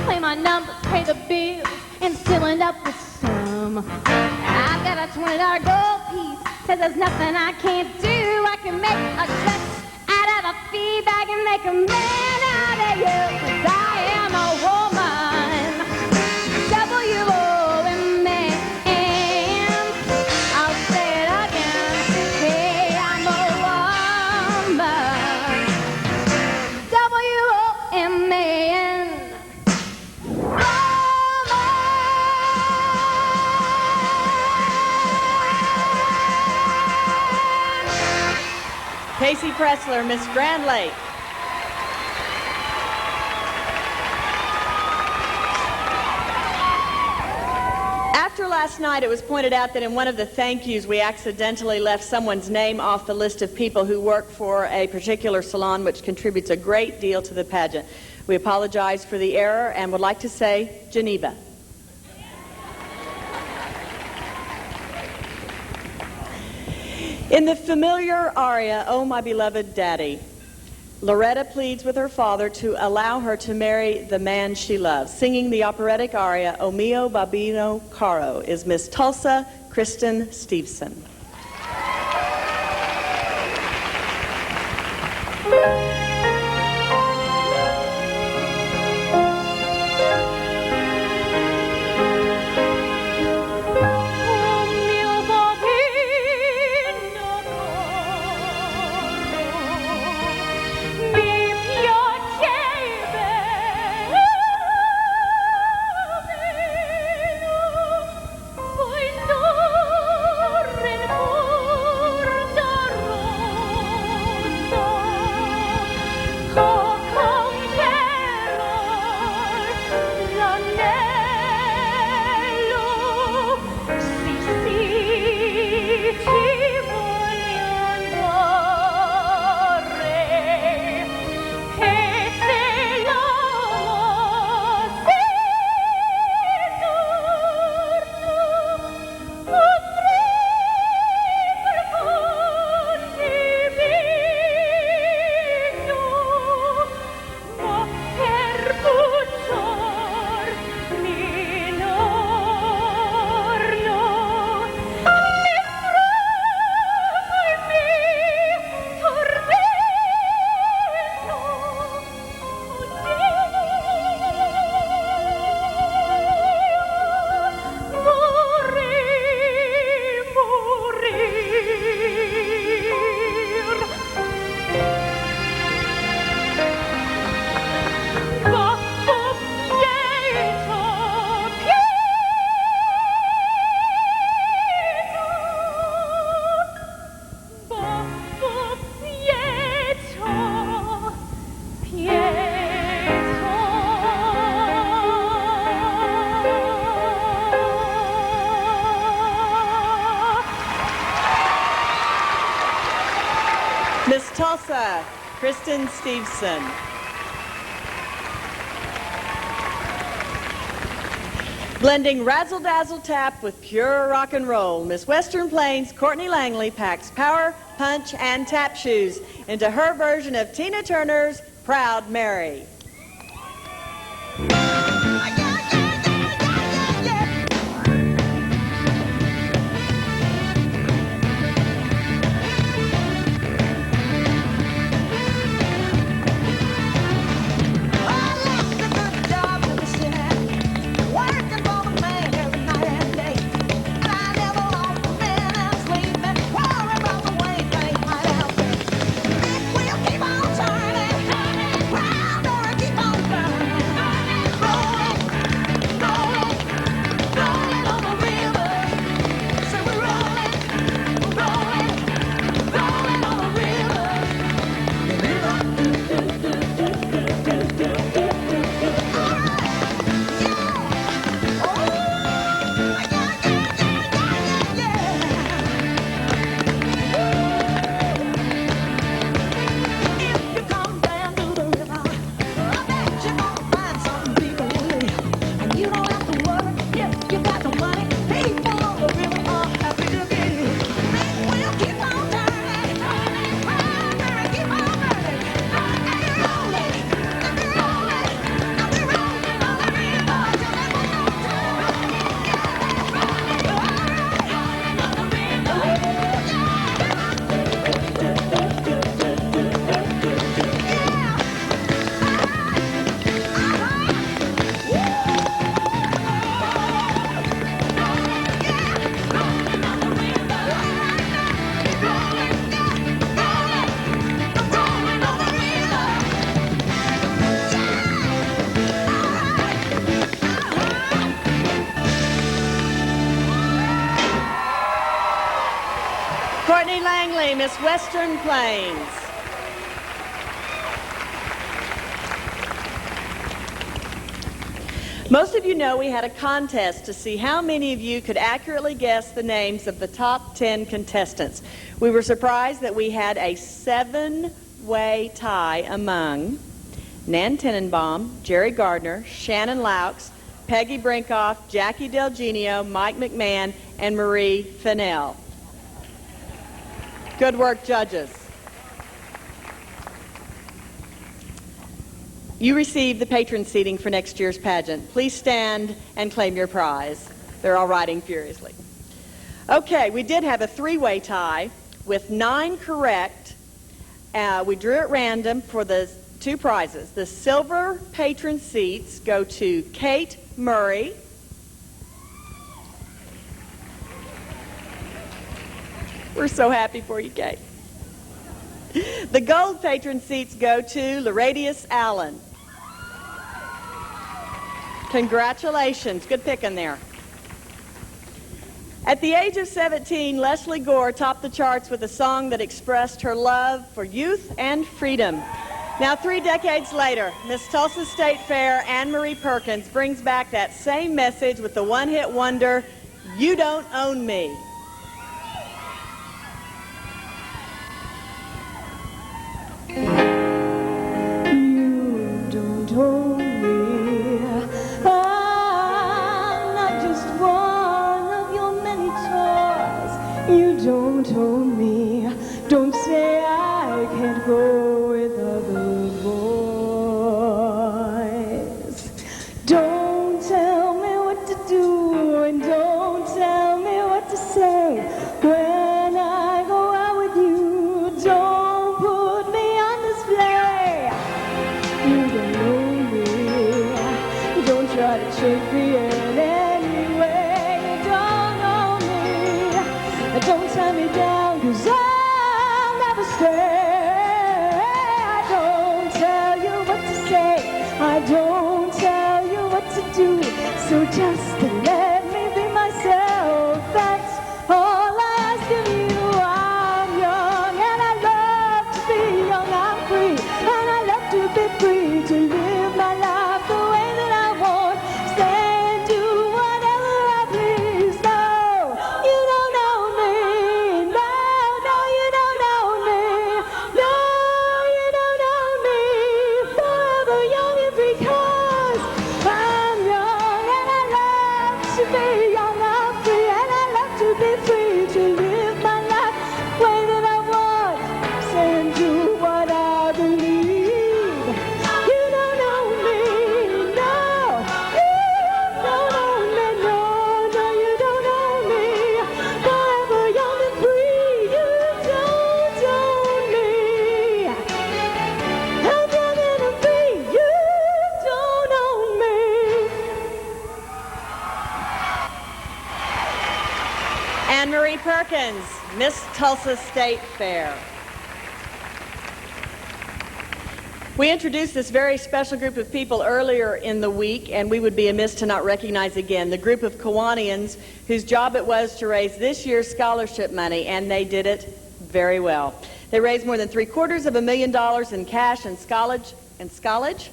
Play my numbers, pay the bills, and still end up with some. I've got a $20 gold piece, says there's nothing I can't do. I can make a dress out of a feed bag and make a man out of you. 'Cause I am a woman, W-O-M-A-N. I'll say it again, hey, I'm a woman, W-O-M-A-N.
Casey Pressler, Miss Grand Lake. After last night, it was pointed out that in one of the thank yous, we accidentally left someone's name off the list of people who work for a particular salon, which contributes a great deal to the pageant. We apologize for the error and would like to say Geneva. In the familiar aria, Oh My Beloved Daddy, Loretta pleads with her father to allow her to marry the man she loves. Singing the operatic aria, O Mio Babino Caro, is Miss Tulsa Kristen Stevenson.
Ren
Miss Tulsa, Kristen Stevenson. Blending razzle-dazzle tap with pure rock and roll, Miss Western Plains Courtney Langley packs power, punch, and tap shoes into her version of Tina Turner's Proud Mary. Courtney Langley, Miss Western Plains. Most of you know we had a contest to see how many of you could accurately guess the names of the top 10 contestants. We were surprised that we had a 7-way tie among Nan Tenenbaum, Jerry Gardner, Shannon Laux, Peggy Brinkoff, Jackie Del Genio, Mike McMahon, and Marie Fennell. Good work, judges. You received the patron seating for next year's pageant. Please stand and claim your prize. They're all writing furiously. Okay, we did have a 3-way tie with 9 correct. We drew at random for the 2 prizes. The silver patron seats go to Kate Murray. We're so happy for you, Kate. The gold patron seats go to Loradius Allen. Congratulations. Good picking there. At the age of 17, Leslie Gore topped the charts with a song that expressed her love for youth and freedom. Now, 3 decades later, Miss Tulsa State Fair, Anne-Marie Perkins, brings back that same message with the one-hit wonder, "You Don't Own Me."
You don't own me. I'm not just one of your many toys. You don't own me. Don't say I can't go with other boys. Don't tell me what to do and don't tell me what to say. When I go out with you, don't put me on display. You don't know me. Don't try to trick me in any way. You don't know me. Don't tie me down, 'cause I'll never stay. I don't tell you what to say. I don't tell you what to do. So just let me be myself. That's all I ask of you. I'm young and I love to be young. I'm free and I love to be free to live my life the way that I want. Stay and do whatever I please. No, you don't know me. No, no, you don't know me. No, to live my life the way that I want, say and do what I believe. You don't know me, no. You don't know me, no, no, you don't know me. Forever young and free, you don't own me. I'm young and I'm free, you don't own me. Anne-Marie Perkins, Miss Tulsa State Fair. We introduced this very special group of people earlier in the week, and we would be amiss to not recognize again the group of Kiwanians whose job it was to raise this year's scholarship money, and they did it very well. They raised more than $750,000 in cash and scholage.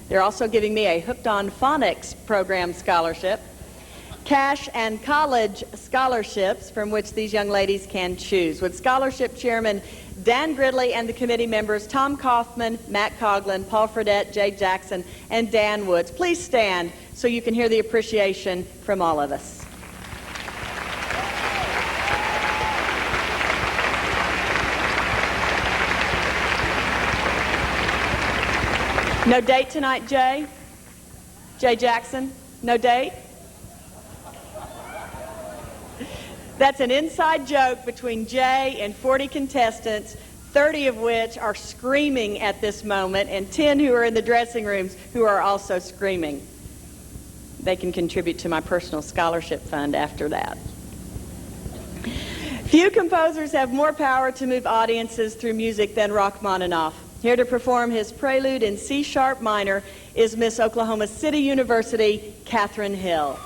They're also giving me a Hooked on Phonics program scholarship. Cash and college scholarships from which these young ladies can choose. With scholarship chairman Dan Gridley and the committee members Tom Kaufman, Matt Coughlin, Paul Fredette, Jay Jackson, and Dan Woods. Please stand so you can hear the appreciation from all of us. No date tonight, Jay? Jay Jackson? No date? That's an inside joke between Jay and 40 contestants, 30 of which are screaming at this moment, and 10 who are in the dressing rooms who are also screaming. They can contribute to my personal scholarship fund after that. Few composers have more power to move audiences through music than Rachmaninoff. Here to perform his prelude in C-sharp minor is Miss Oklahoma City University, Catherine Hill.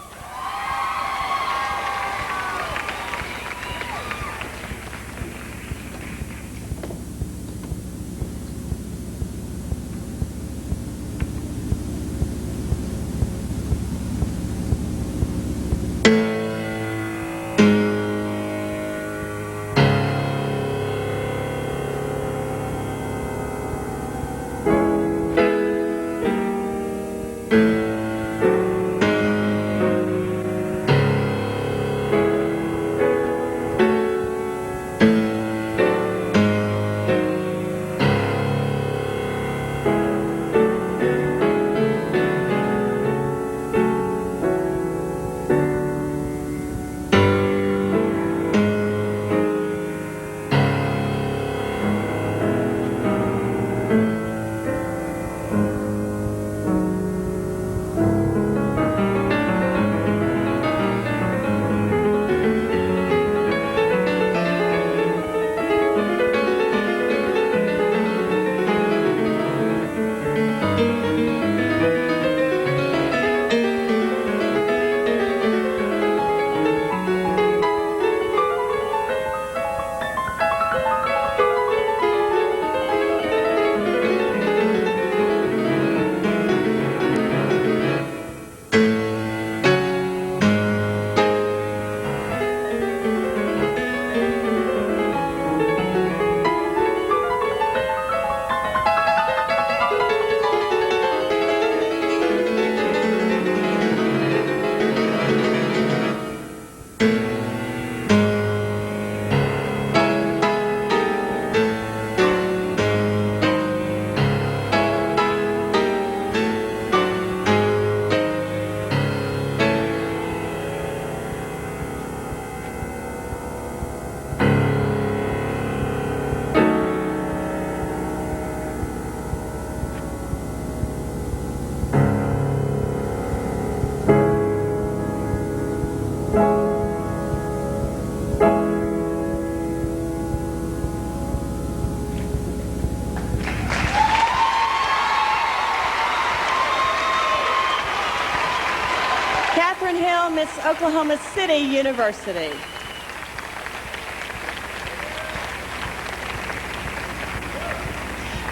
Miss Oklahoma City University.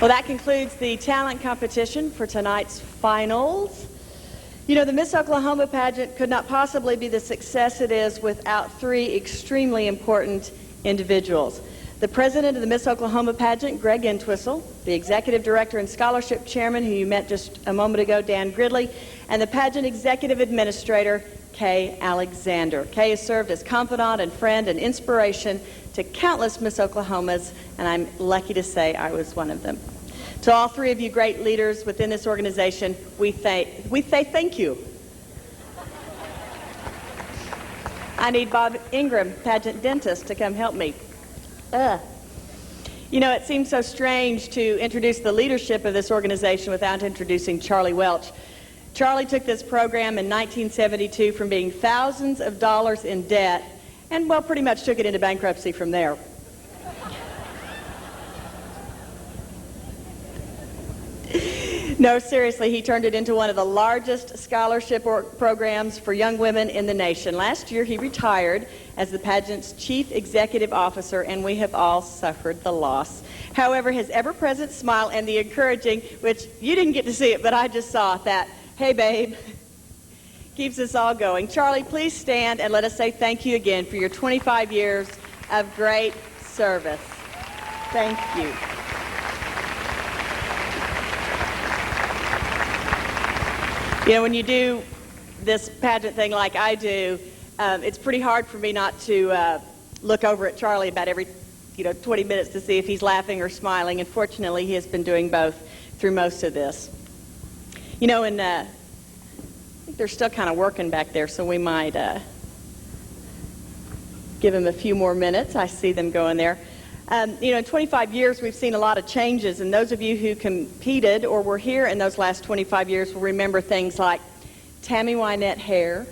Well, that concludes the talent competition for tonight's finals. You know, the Miss Oklahoma pageant could not possibly be the success it is without three extremely important individuals. The president of the Miss Oklahoma pageant, Greg Entwistle, the executive director and scholarship chairman, who you met just a moment ago, Dan Gridley, and the pageant executive administrator,
Kay Alexander. Kay has served as confidant and friend and inspiration to countless Miss Oklahomas, and I'm lucky to say I was one of them. To all three of you great leaders within this organization, we say thank you. I need Bob Ingram, pageant dentist, to come help me. You know, it seems so strange to introduce the leadership of this organization without introducing Charlie Welch. Charlie took this program in 1972 from being thousands of dollars in debt and, well, pretty much took it into bankruptcy from there. No, seriously, he turned it into one of the largest scholarship programs for young women in the nation. Last year, he retired as the pageant's chief executive officer, and we have all suffered the loss. However, his ever-present smile and the encouraging, which you didn't get to see it, but I just saw that, "Hey, babe," keeps us all going. Charlie, please stand and let us say thank you again for your 25 years of great service. Thank you. You know, when you do this pageant thing like I do, it's pretty hard for me not to look over at Charlie about every 20 minutes to see if he's laughing or smiling, and fortunately he has been doing both through most of this. You know, and I think they're still kind of working back there, so we might give him a few more minutes. I see them going there. In 25 years, we've seen a lot of changes, and those of you who competed or were here in those last 25 years will remember things like Tammy Wynette hair.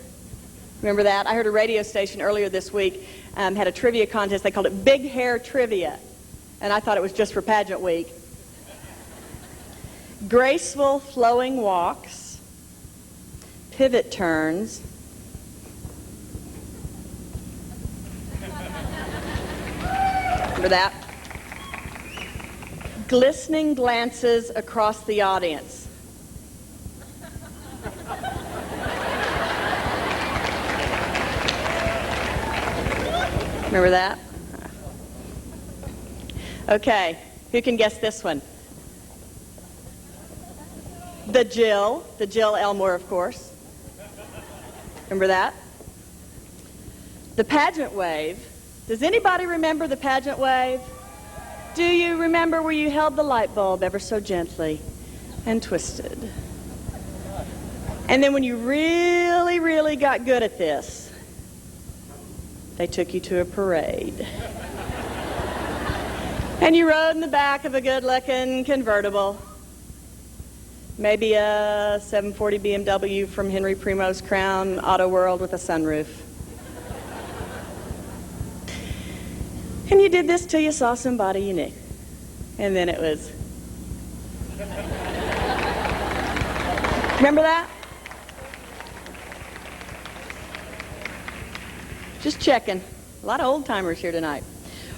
Remember that? I heard a radio station earlier this week had a trivia contest. They called it Big Hair Trivia, and I thought it was just for pageant week. Graceful flowing walks, pivot turns, remember that? Glistening glances across the audience. Remember that? Okay, who can guess this one? The Jill Elmore, of course. Remember that? The pageant wave. Does anybody remember the pageant wave? Do you remember where you held the light bulb ever so gently and twisted? And then when you really, really got good at this, they took you to a parade. And you rode in the back of a good-looking convertible. Maybe a 740 BMW from Henry Primo's Crown Auto World with a sunroof. And you did this till you saw somebody you knew. And then it was... Remember that? Just checking. A lot of old-timers here tonight.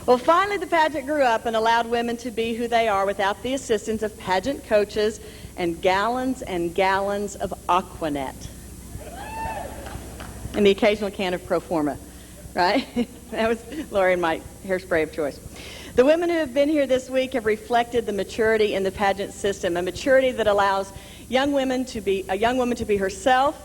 Well, finally the pageant grew up and allowed women to be who they are without the assistance of pageant coaches and gallons of Aquanet. And the occasional can of Proforma, right? That was Lori and my hairspray of choice. The women who have been here this week have reflected the maturity in the pageant system, a maturity that allows a young woman to be herself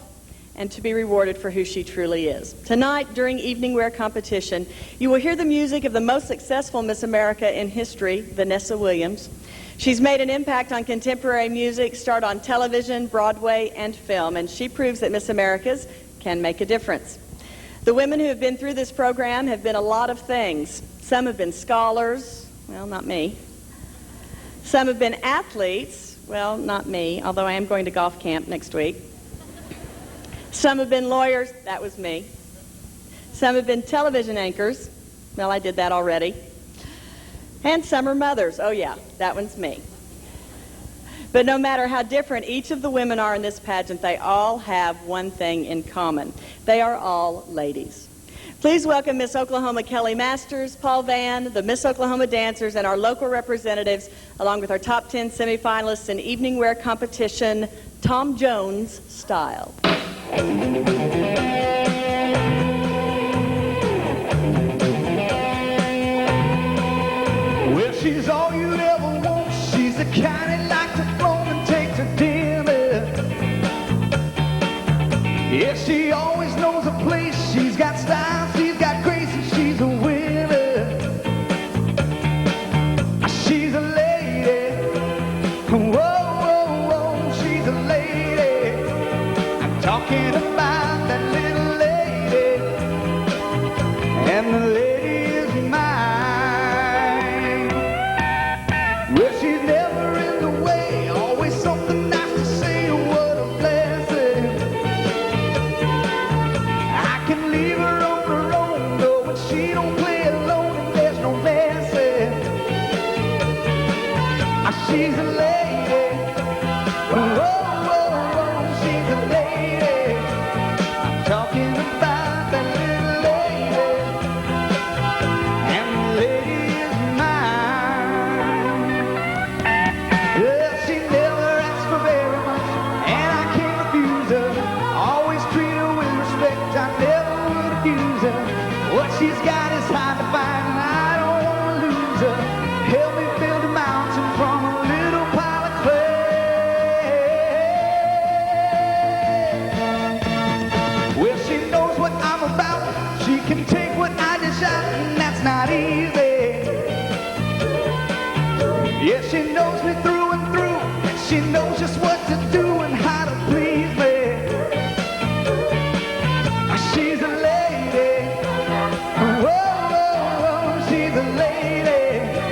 and to be rewarded for who she truly is. Tonight, during evening wear competition, you will hear the music of the most successful Miss America in history, Vanessa Williams. She's made an impact on contemporary music, starred on television, Broadway, and film, and she proves that Miss Americas can make a difference. The women who have been through this program have been a lot of things. Some have been scholars, well, not me. Some have been athletes, well, not me, although I am going to golf camp next week. Some have been lawyers, that was me. Some have been television anchors, well, I did that already. And some are mothers, oh yeah, that one's me. But no matter how different each of the women are in this pageant, they all have one thing in common. They are all ladies. Please welcome Miss Oklahoma Kelly Masters, Paul Vann, the Miss Oklahoma dancers, and our local representatives, along with our top 10 semifinalists in evening wear competition, Tom Jones style.
Well, she's all you ever want. She's the kind that likes to float and take to dinner. Yeah, she always knows What she's got is hard to find, and I don't want to lose her. Help me build a mountain from a little pile of clay. Well, she knows what I'm about. She can take what I dish out, and that's not easy. Yeah, she knows me through and through. She knows just what to do and how to please me. She's a lady. Whoa, whoa, whoa, she's a lady.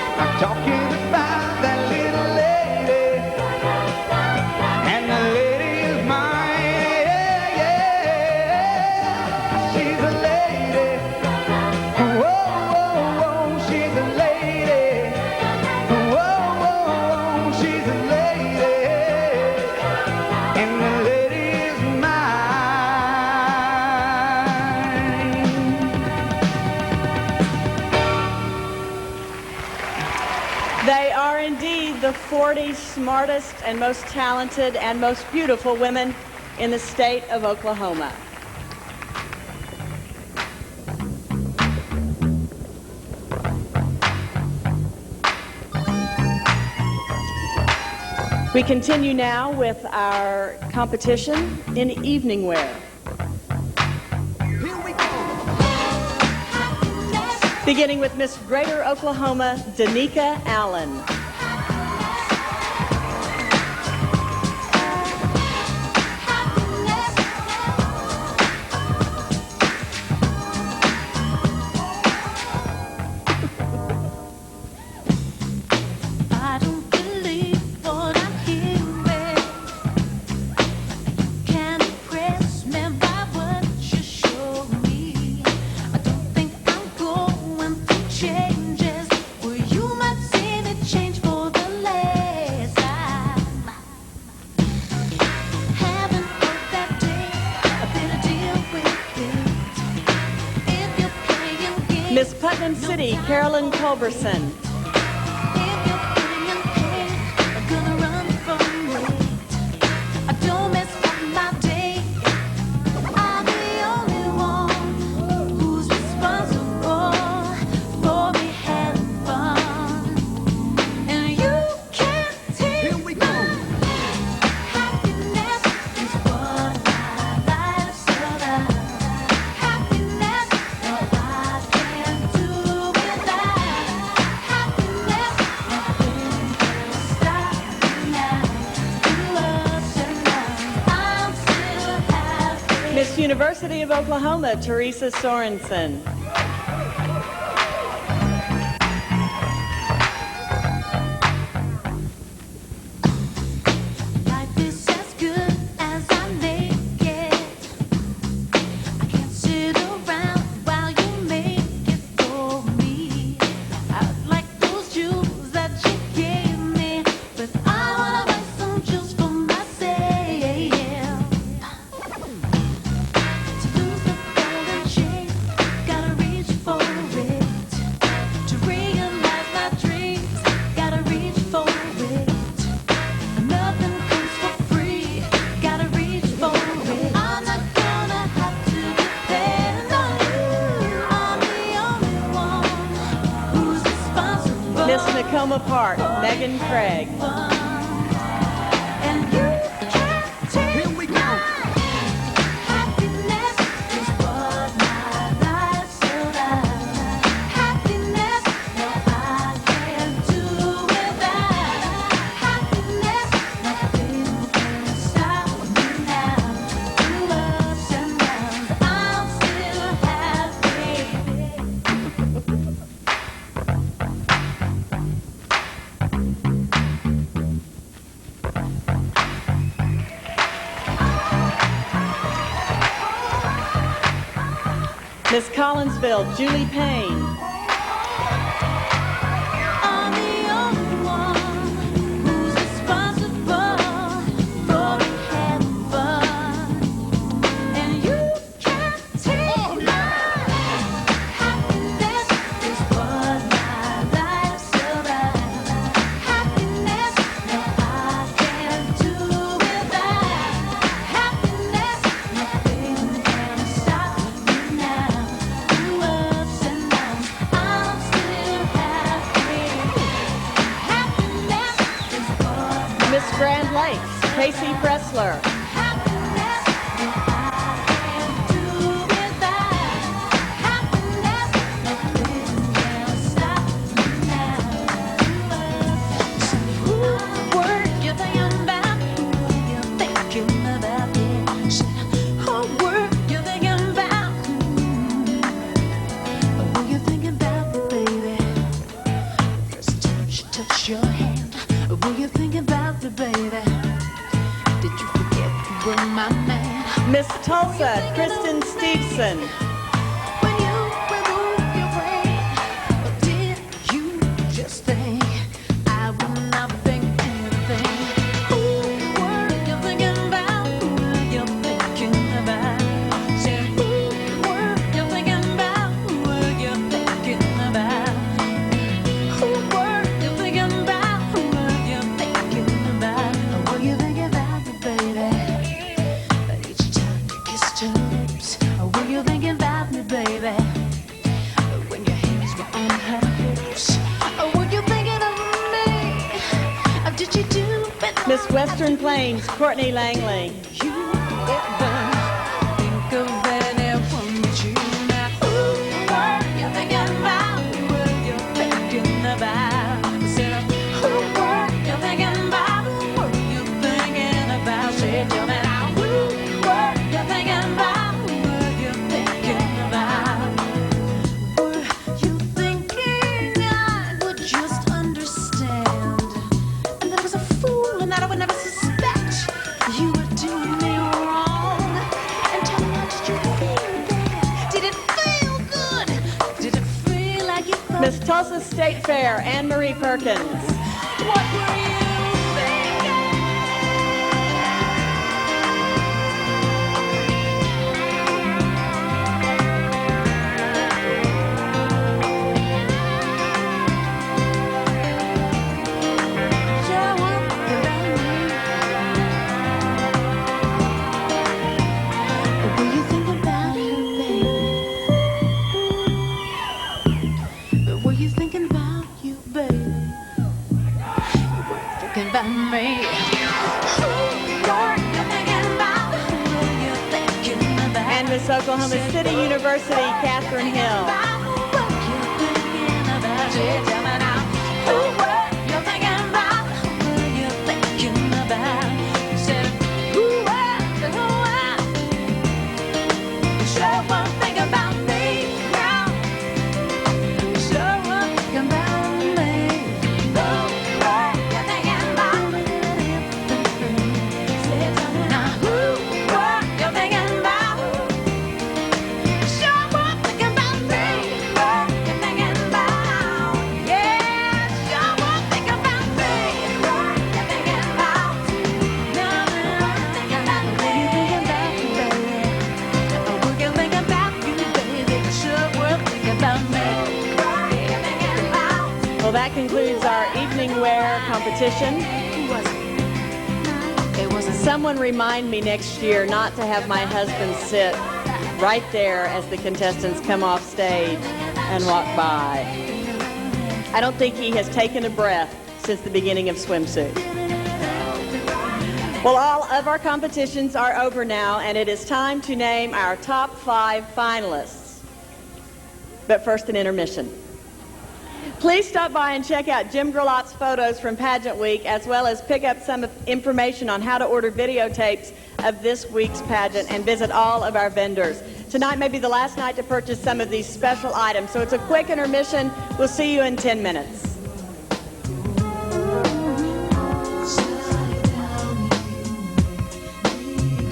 I'm talking about that little lady. And the lady is mine. Yeah, yeah. She's a lady. Whoa, whoa, whoa, she's a lady. Whoa, whoa, whoa, she's a lady. And the lady is mine.
They are indeed the 40 smartest and most talented and most beautiful women in the state of Oklahoma. We continue now with our competition in evening wear.
Here we go.
Beginning with Miss Greater Oklahoma, Danica Allen.
I don't believe what I'm hearing. Can't impress me by what you show me. I don't think I'm going through changes, or you might see me change for the less. I haven't heard that day. I better deal with it. If you're playing games,
Miss Putnam City, Carolyn Culberson.
if you're playing pain, I'm gonna run from it. I don't mess up my day. I'm the only one who's responsible for me having fun. And you can't take
Here we go.
my happiness is what my life's about. Happiness, no, I can't do without. Happiness, nothing can stop me now. Through ups and downs, I'm still happy.
Miss University of Oklahoma, Teresa Sorensen.
Life is as good as I make it. I can't sit around while you make it for me. I'd like those jewels that you gave me, but I wanna buy some jewels for myself. To lose the golden chain, gotta reach for it. To realize my dreams, gotta reach for it. Nothing comes for free, gotta reach for it. I'm not gonna have to depend on you. I'm the only one who's responsible.
Miss Nakoma Park, Megan Craig.
And you can't take
Here we go.
my happiness is what my life's about. Happiness, no, I can't do without. Happiness, nothing can stop me now. Through ups and downs, I'm still happy.
Miss Collinsville, Julie Payne.
I'm the only one who's responsible for me having fun. And you can't take my happiness is what my life's about. Happiness, no, I can't do without. Happiness, nothing can stop me now. Through
Casey Pressler. Miss Tulsa, Kristen Stevenson.
When you remove your brain, or did you just think I would not think anything? Who were you thinking about? Who were you thinking about? Said, who were you thinking about? Who were you thinking about? Who were you thinking about? Who were you thinking about? Or were you thinking about me, baby? Each time you kissed her lips, or were you thinking about me, baby? When your hands were on her hips, or were you thinking of me? Or did you do it?
Miss Western Plains, Courtney Langley.
You ever think of anyone but you now? Who were you thinking about? Who were you thinking about? I said, who were you thinking about? Who were you thinking about? Said, tell me now, who were you thinking about? Who were you thinking about? Were you thinking I would just understand? And that I was a fool and that I would never suspect you were doing me wrong? And tell me, how did you feel then? Did it feel good? Did it feel like you thought?
Miss Tulsa State Fair, Anne Marie Perkins.
What were you thinking? Yeah, what about me? Or were you thinking about her, baby? Or were you thinking about you, baby? You weren't thinking about me. Who were you thinking about? Who were you thinking about?
And Miss Oklahoma City University, Catherine Hill.
Who were you thinking about? Yeah, tell me now. Who were you thinking about? Who were you thinking about? You said, who were? You sure won't think about me now. You sure won't think about me. Who were you thinking about? Say, tell me now. Who were you thinking about? You sure won't think about me. Who were you thinking about? Yeah, sure won't think about me. Who were you thinking about? No, thinking about me. Were you thinking about you, baby? Sure will think about me. Were you thinking about?
Well, that concludes our evening wear competition.
Who was it? It was a
Someone remind me next year not to have my husband sit right there as the contestants come off stage and walk by. I don't think he has taken a breath since the beginning of swimsuit. Well, all of our competitions are over now, and it is time to name our top 5 finalists. But first, an intermission. Please stop by and check out Jim Gerlot's photos from Pageant Week, as well as pick up some information on how to order videotapes of this week's pageant and visit all of our vendors. Tonight may be the last night to purchase some of these special items, so it's a quick intermission. We'll see you in 10 minutes.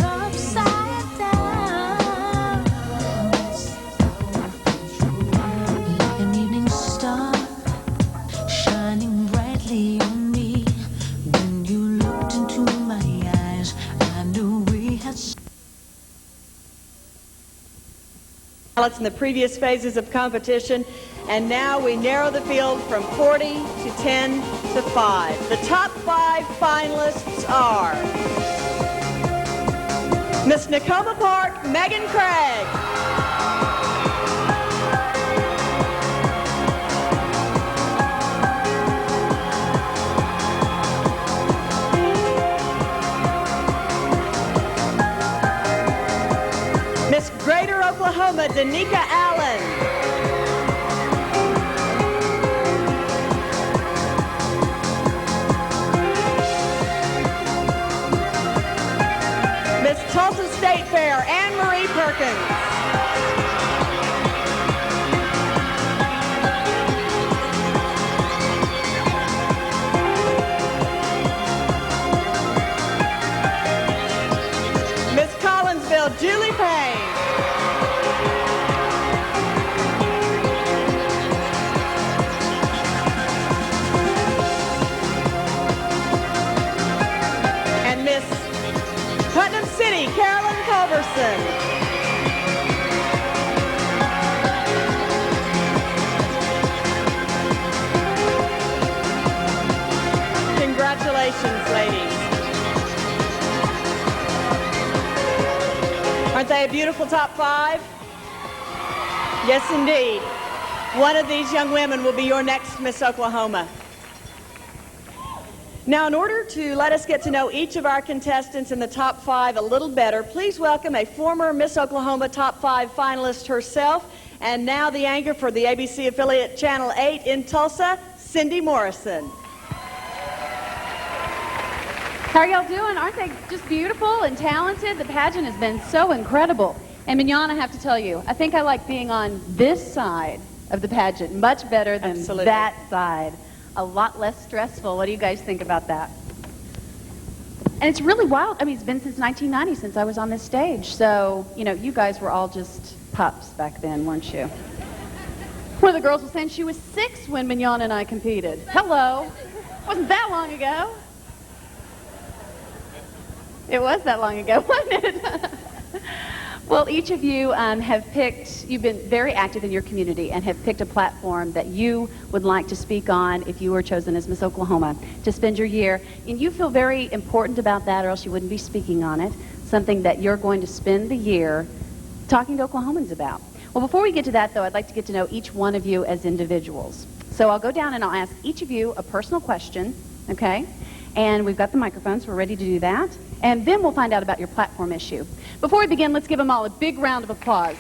upside down, like an evening star shining brightly on me. When you looked into my eyes, I knew we had.
Ballots in the previous phases of competition, and now we narrow the field from 40 to 10 to 5. The top 5 finalists are Miss Nakoma Park, Megan Craig. Danica Allen. Miss Tulsa State Fair, Anne-Marie Perkins. Miss Collinsville, Julie Payne. And Miss Putnam City, Carolyn Culberson. Congratulations, ladies. Aren't they a beautiful top 5? Yes, indeed. One of these young women will be your next Miss Oklahoma. Now, in order to let us get to know each of our contestants in the top 5 a little better, please welcome a former Miss Oklahoma top 5 finalist herself, and now the anchor for the ABC affiliate Channel 8 in Tulsa, Cindy Morrison.
How are y'all doing? Aren't they just beautiful and talented? The pageant has been so incredible. And Mignon, I have to tell you, I think I like being on this side of the pageant much better than
Absolutely.
that side. A lot less stressful. What do you guys think about that? And it's really wild. I mean, it's been since 1990 since I was on this stage. So, you know, you guys were all just pups back then, weren't you? One of the girls was saying she was 6 when Mignon and I competed. Hello. Wasn't that long ago. It was that long ago, wasn't it? Well, each of you have picked, you've been very active in your community and have picked a platform that you would like to speak on if you were chosen as Miss Oklahoma to spend your year. And you feel very important about that, or else you wouldn't be speaking on it, something that you're going to spend the year talking to Oklahomans about. Well, before we get to that, though, I'd like to get to know each one of you as individuals. So I'll go down and I'll ask each of you a personal question, okay? And we've got the microphones, we're ready to do that. And then we'll find out about your platform issue. Before we begin, let's give them all a big round of applause.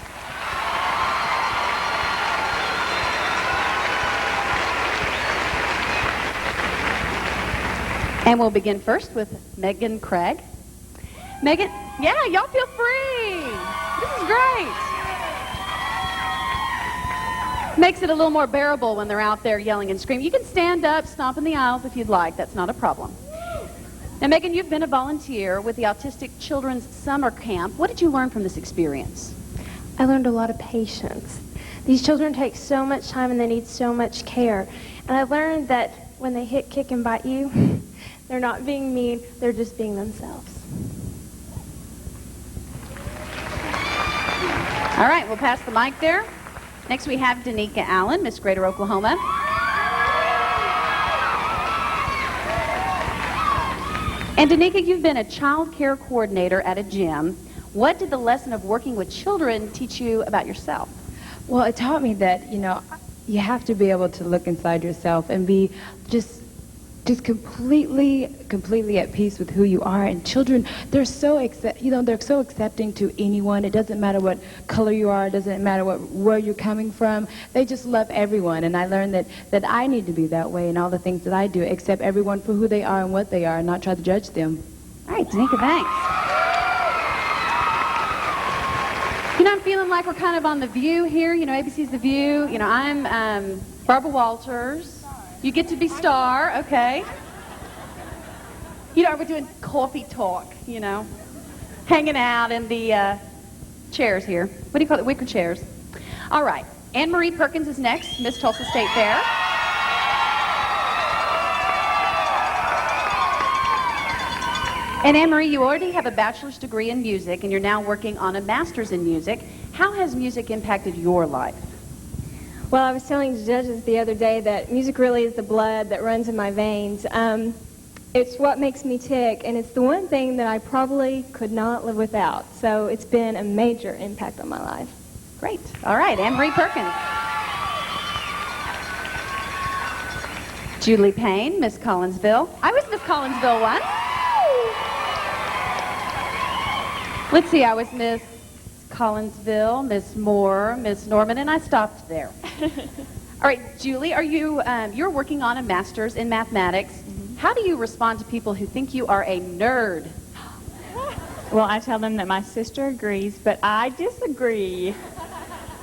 And we'll begin first with Megan Craig. Megan, yeah, y'all feel free. This is great. Makes it a little more bearable when they're out there yelling and screaming. You can stand up, stomp in the aisles if you'd like. That's not a problem. Now, Megan, you've been a volunteer with the Autistic Children's Summer Camp. What did you learn from this experience?
I learned a lot of patience. These children take so much time and they need so much care. And I learned that when they hit, kick, and bite you, they're not being mean, they're just being themselves.
All right, we'll pass the mic there. Next we have Danica Allen, Miss Greater Oklahoma. And Danica, you've been a child care coordinator at a gym. What did the lesson of working with children teach you about yourself?
Well, it taught me that, you know, you have to be able to look inside yourself and be just completely at peace with who you are. And children, they're so accepting to anyone. It doesn't matter what color you are. It doesn't matter where you're coming from. They just love everyone. And I learned that I need to be that way in all the things that I do, accept everyone for who they are and what they are, and not try to judge them.
All right, Danica, thanks. You know, I'm feeling like we're kind of on The View here. You know, ABC's The View. You know, I'm Barbara Walters. You get to be Star, okay? You know, we're doing coffee talk, you know, hanging out in the chairs here. What do you call it? Wicker chairs. All right. Anne-Marie Perkins is next, Miss Tulsa State Fair. And Anne-Marie, you already have a bachelor's degree in music, and you're now working on a master's in music. How has music impacted your life?
Well, I was telling the judges the other day that music really is the blood that runs in my veins. It's what makes me tick, and it's the one thing that I probably could not live without. So it's been a major impact on my life.
Great. All right, Anne-Marie Perkins. Julie Payne, Miss Collinsville. I was Miss Collinsville once. Let's see, I was Miss Collinsville, Miss Moore, Miss Norman, and I stopped there. All right, Julie, are you, you're working on a master's in mathematics. How do you respond to people who think you are a nerd?
Well, I tell them that my sister agrees, but I disagree.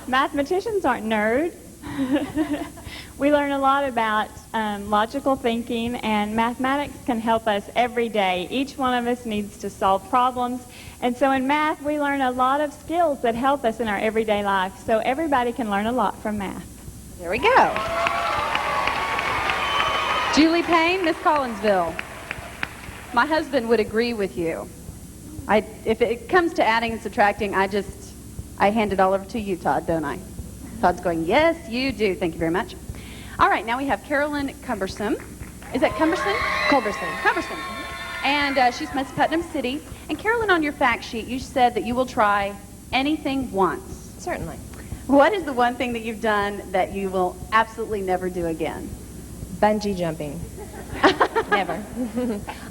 Mathematicians aren't nerds. We learn a lot about logical thinking, and mathematics can help us every day. Each one of us needs to solve problems, and so in math we learn a lot of skills that help us in our everyday life. So everybody can learn a lot from math.
There we go. Julie Payne, Miss Collinsville. My husband would agree with you. If it comes to adding and subtracting, I hand it all over to you, Todd, don't I? Todd's going, yes, you do. Thank you very much. All right, now we have Carolyn Cumbersome. Is that Cumberson?
Culberson.
Cumberson. And she's Miss Putnam City. And Carolyn, on your fact sheet, you said that you will try anything once.
Certainly.
What is the one thing that you've done that you will absolutely never do again?
Bungee jumping. Never.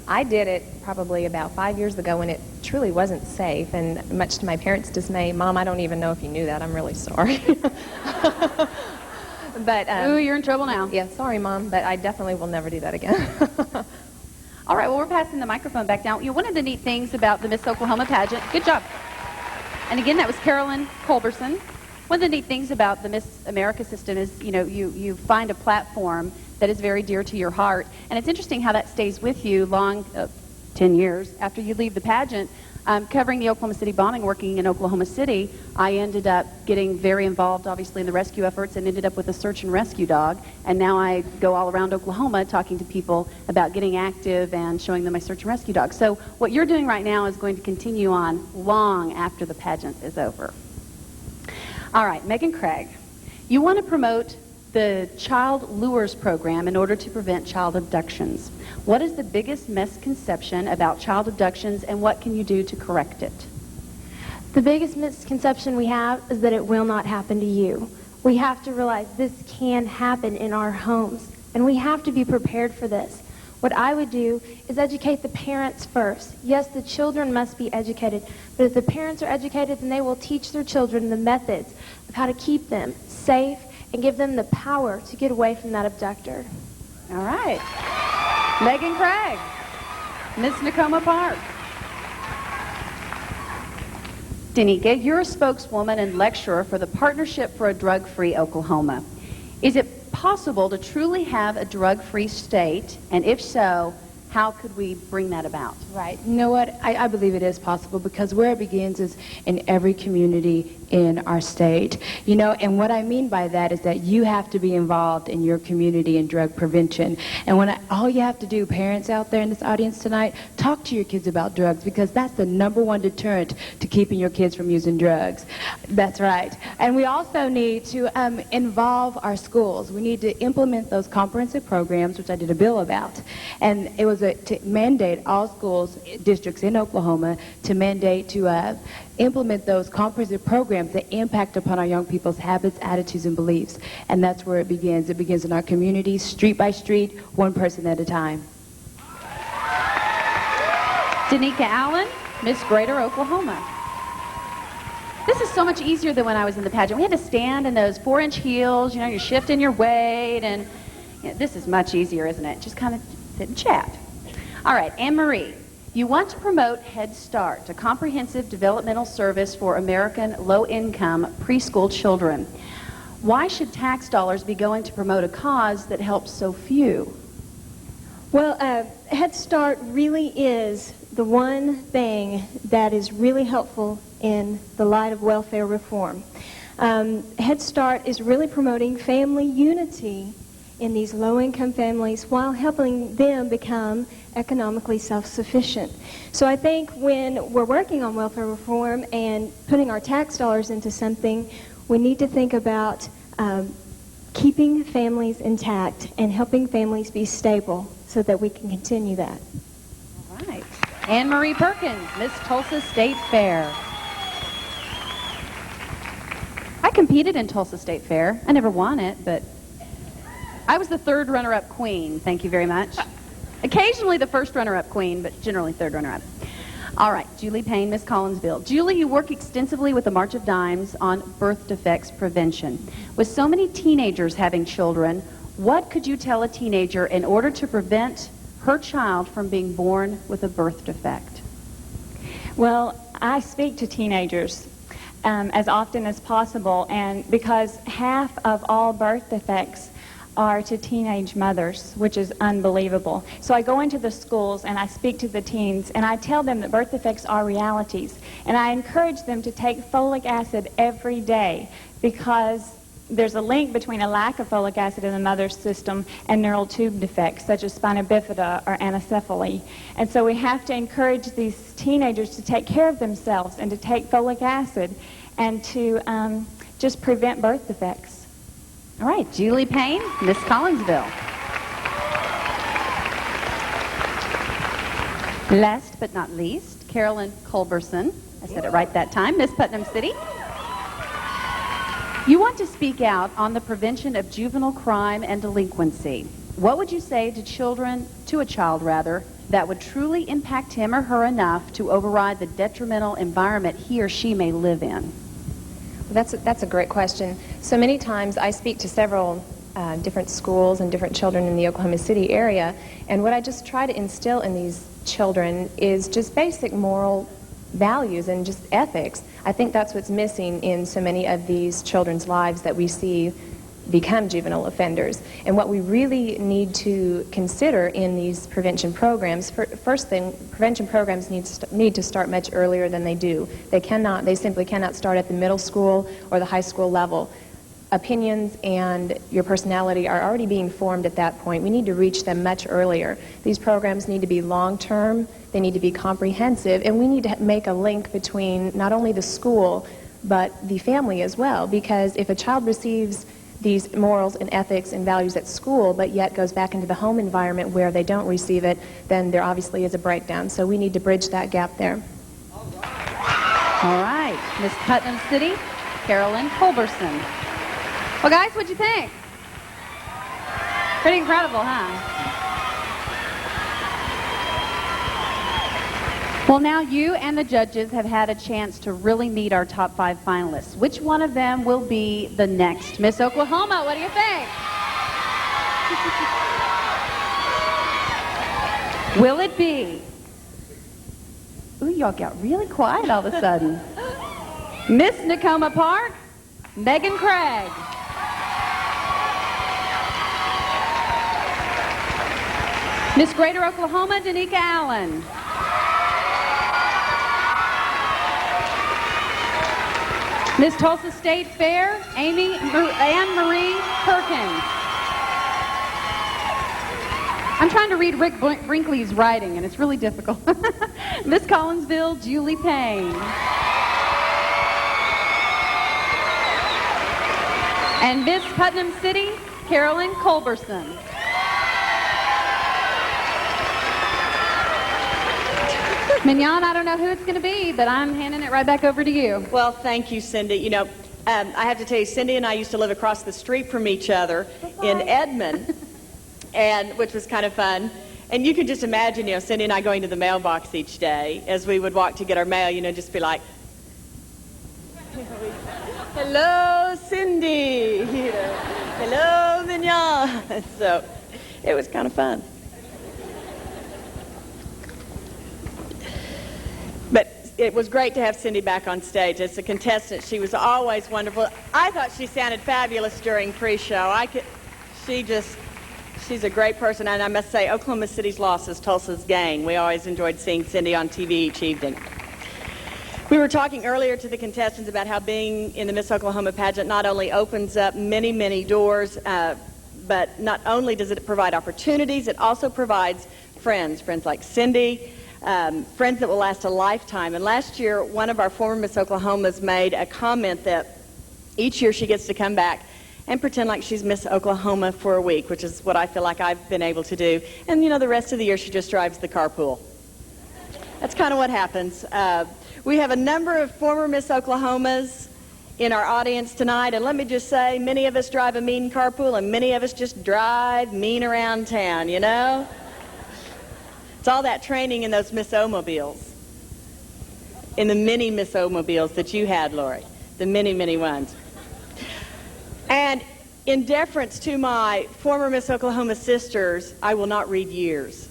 I did it probably about 5 years ago when it truly wasn't safe, and much to my parents' dismay, Mom, I don't even know if you knew that. I'm really sorry. But
ooh, you're in trouble now.
Yeah, sorry, Mom, but I definitely will never do that again.
All right, well, we're passing the microphone back down. One of the neat things about the Miss Oklahoma pageant, good job. And again, that was Carolyn Culberson. One of the neat things about the Miss America system is, you know, you find a platform that is very dear to your heart. And it's interesting how that stays with you long, 10 years after you leave the pageant. Covering the Oklahoma City bombing, working in Oklahoma City, I ended up getting very involved, obviously, in the rescue efforts and ended up with a search and rescue dog. And now I go all around Oklahoma talking to people about getting active and showing them my search and rescue dog. So what you're doing right now is going to continue on long after the pageant is over. All right, Megan Craig, you want to promote the Child Lures program in order to prevent child abductions. What is the biggest misconception about child abductions, and what can you do to correct it?
The biggest misconception we have is that it will not happen to you. We have to realize this can happen in our homes, and we have to be prepared for this. What I would do is educate the parents first. Yes, the children must be educated, but if the parents are educated, then they will teach their children the methods of how to keep them safe and give them the power to get away from that abductor.
All right. Megan Craig, Miss Nakoma Park. Danica, you're a spokeswoman and lecturer for the Partnership for a Drug-Free Oklahoma. Is it possible to truly have a drug-free state? And if so, how could we bring that about?
Right. You know what? I believe it is possible, because where it begins is in every community in our state. You know, and what I mean by that is that you have to be involved in your community in drug prevention. And all you have to do, parents out there in this audience tonight, talk to your kids about drugs, because that's the #1 deterrent to keeping your kids from using drugs. That's right. And we also need to involve our schools. We need to implement those comprehensive programs, which I did a bill about. And it was to mandate all schools, districts in Oklahoma, to mandate to implement those comprehensive programs that impact upon our young people's habits, attitudes, and beliefs. And that's where it begins. It begins in our communities, street by street, one person at a time.
Danica Allen, Miss Greater Oklahoma. This is so much easier than when I was in the pageant. We had to stand in those 4-inch heels, you know, you're shifting your weight, and you know, this is much easier, isn't it? Just kind of sit and chat. All right, Anne-Marie. You want to promote Head Start, a comprehensive developmental service for American low-income preschool children. Why should tax dollars be going to promote a cause that helps so few?
Well, Head Start really is the one thing that is really helpful in the light of welfare reform. Head Start is really promoting family unity in these low-income families while helping them become economically self-sufficient. So I think when we're working on welfare reform and putting our tax dollars into something, we need to think about keeping families intact and helping families be stable so that we can continue that.
All right. Anne-Marie Perkins, Miss Tulsa State Fair. I competed in Tulsa State Fair. I never won it, but I was the 3rd runner-up queen. Thank you very much. Occasionally the 1st runner-up queen, but generally 3rd runner-up. All right, Julie Payne, Miss Collinsville. Julie, you work extensively with the March of Dimes on birth defects prevention. With so many teenagers having children, what could you tell a teenager in order to prevent her child from being born with a birth defect?
Well, I speak to teenagers as often as possible, and because half of all birth defects are to teenage mothers, which is unbelievable. So I go into the schools and I speak to the teens and I tell them that birth defects are realities, and I encourage them to take folic acid every day because there's a link between a lack of folic acid in the mother's system and neural tube defects such as spina bifida or anencephaly. And so we have to encourage these teenagers to take care of themselves and to take folic acid and to just prevent birth defects.
All right, Julie Payne, Miss Collinsville. Last but not least, Carolyn Culberson. I said it right that time, Miss Putnam City. You want to speak out on the prevention of juvenile crime and delinquency. What would you say to a child, that would truly impact him or her enough to override the detrimental environment he or she may live in?
That's a great question. So many times I speak to several different schools and different children in the Oklahoma City area, and what I just try to instill in these children is just basic moral values and just ethics. I think that's what's missing in so many of these children's lives that we see become juvenile offenders. And what we really need to consider in these prevention programs, first thing, prevention programs need to start much earlier than they do. They simply cannot start at the middle school or the high school level. Opinions and your personality are already being formed at that point. We need to reach them much earlier. These programs need to be long-term, they need to be comprehensive, and we need to make a link between not only the school but the family as well, because if a child receives these morals and ethics and values at school, but yet goes back into the home environment where they don't receive it, then there obviously is a breakdown. So we need to bridge that gap there.
All right, Miss Putnam City, Carolyn Culberson. Well, guys, what'd you think? Pretty incredible, huh? Well, now you and the judges have had a chance to really meet our top 5 finalists. Which one of them will be the next Miss Oklahoma? What do you think? Will it be? Ooh, y'all got really quiet all of a sudden. Miss Nakoma Park, Megan Craig. Miss Greater Oklahoma, Danica Allen. Miss Tulsa State Fair, Anne Marie Perkins. I'm trying to read Rick Brinkley's writing, and it's really difficult. Miss Collinsville, Julie Payne. And Miss Putnam City, Carolyn Culberson. Mignon, I don't know who it's going to be, but I'm handing it right back over to you.
Well, thank you, Cindy. You know, I have to tell you, Cindy and I used to live across the street from each other in Edmond, which was kind of fun. And you can just imagine, Cindy and I going to the mailbox each day as we would walk to get our mail, just be like, hello, Cindy, hello, Mignon. So it was kind of fun. But it was great to have Cindy back on stage. As a contestant, she was always wonderful. I thought she sounded fabulous during pre-show. She's a great person, and I must say, Oklahoma City's loss is Tulsa's gain. We always enjoyed seeing Cindy on TV each evening. We were talking earlier to the contestants about how being in the Miss Oklahoma pageant not only opens up many, many doors, but not only does it provide opportunities, it also provides friends like Cindy, friends that will last a lifetime. And last year, one of our former Miss Oklahomas made a comment that each year she gets to come back and pretend like she's Miss Oklahoma for a week, which is what I feel like I've been able to do. And, the rest of the year she just drives the carpool. That's kind of what happens. We have a number of former Miss Oklahomas in our audience tonight, and let me just say, many of us drive a mean carpool, and many of us just drive mean around town, It's all that training in those Miss O-mobiles. in the many Miss Omobiles that you had, Lori. The many, many ones. And in deference to my former Miss Oklahoma sisters, I will not read years.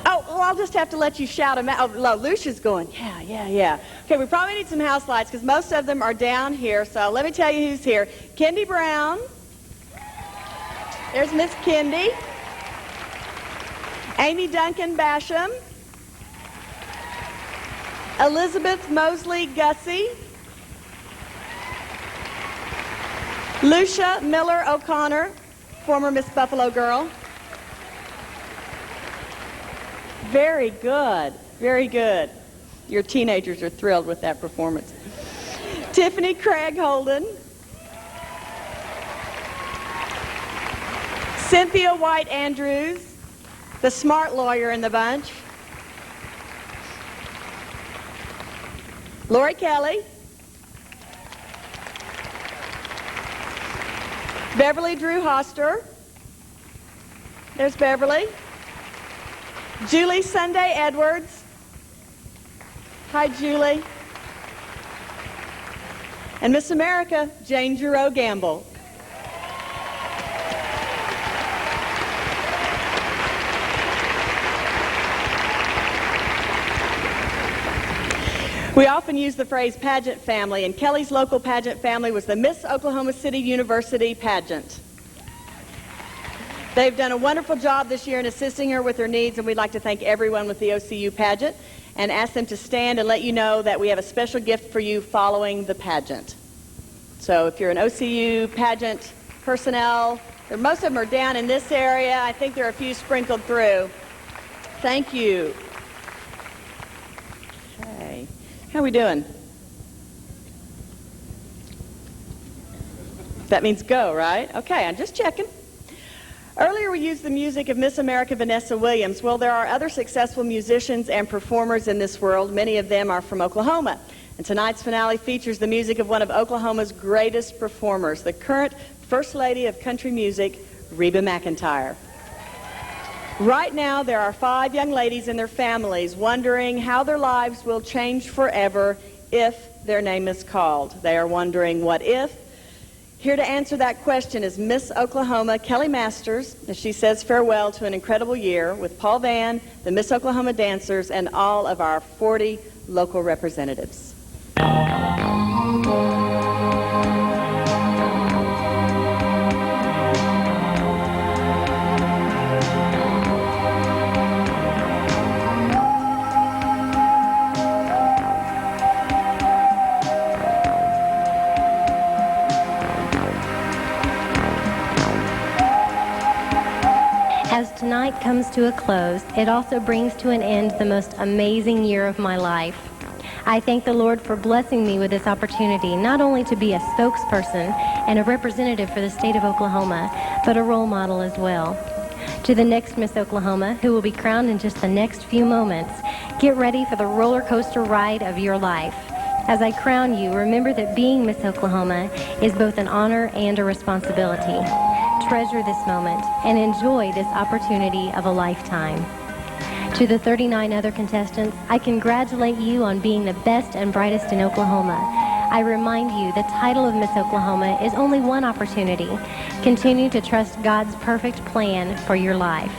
Oh, well, I'll just have to let you shout them out. Oh, Lucia's going, yeah. Okay, we probably need some house lights because most of them are down here. So let me tell you who's here. Kendi Brown. There's Miss Kendi. Amy Duncan Basham. Elizabeth Mosley Gussie. Lucia Miller O'Connor, former Miss Buffalo Girl. Very good, very good. Your teenagers are thrilled with that performance. Tiffany Craig Holden. Cynthia White Andrews, the smart lawyer in the bunch. Lori Kelly. Beverly Drew Hoster. There's Beverly. Julie Sunday Edwards. Hi, Julie. And Miss America, Jane Giroux Gamble. We often use the phrase pageant family, and Kelly's local pageant family was the Miss Oklahoma City University pageant. They've done a wonderful job this year in assisting her with her needs, and we'd like to thank everyone with the OCU pageant and ask them to stand and let you know that we have a special gift for you following the pageant. So if you're an OCU pageant personnel, most of them are down in this area. I think there are a few sprinkled through. Thank you. Okay. How are we doing? That means go, right? Okay, I'm just checking. Earlier we used the music of Miss America Vanessa Williams. Well, there are other successful musicians and performers in this world. Many of them are from Oklahoma. And tonight's finale features the music of one of Oklahoma's greatest performers, the current First Lady of Country Music, Reba McEntire. Right now, there are 5 young ladies and their families wondering how their lives will change forever if their name is called. They are wondering, what if? Here to answer that question is Miss Oklahoma, Kelly Masters, as she says farewell to an incredible year with Paul Vann, the Miss Oklahoma dancers, and all of our 40 local representatives.
As tonight comes to a close, it also brings to an end the most amazing year of my life. I thank the Lord for blessing me with this opportunity, not only to be a spokesperson and a representative for the state of Oklahoma, but a role model as well. To the next Miss Oklahoma, who will be crowned in just the next few moments, get ready for the roller coaster ride of your life. As I crown you, remember that being Miss Oklahoma is both an honor and a responsibility. Treasure this moment and enjoy this opportunity of a lifetime. To the 39 other contestants, I congratulate you on being the best and brightest in Oklahoma. I remind you the title of Miss Oklahoma is only one opportunity. Continue to trust God's perfect plan for your life.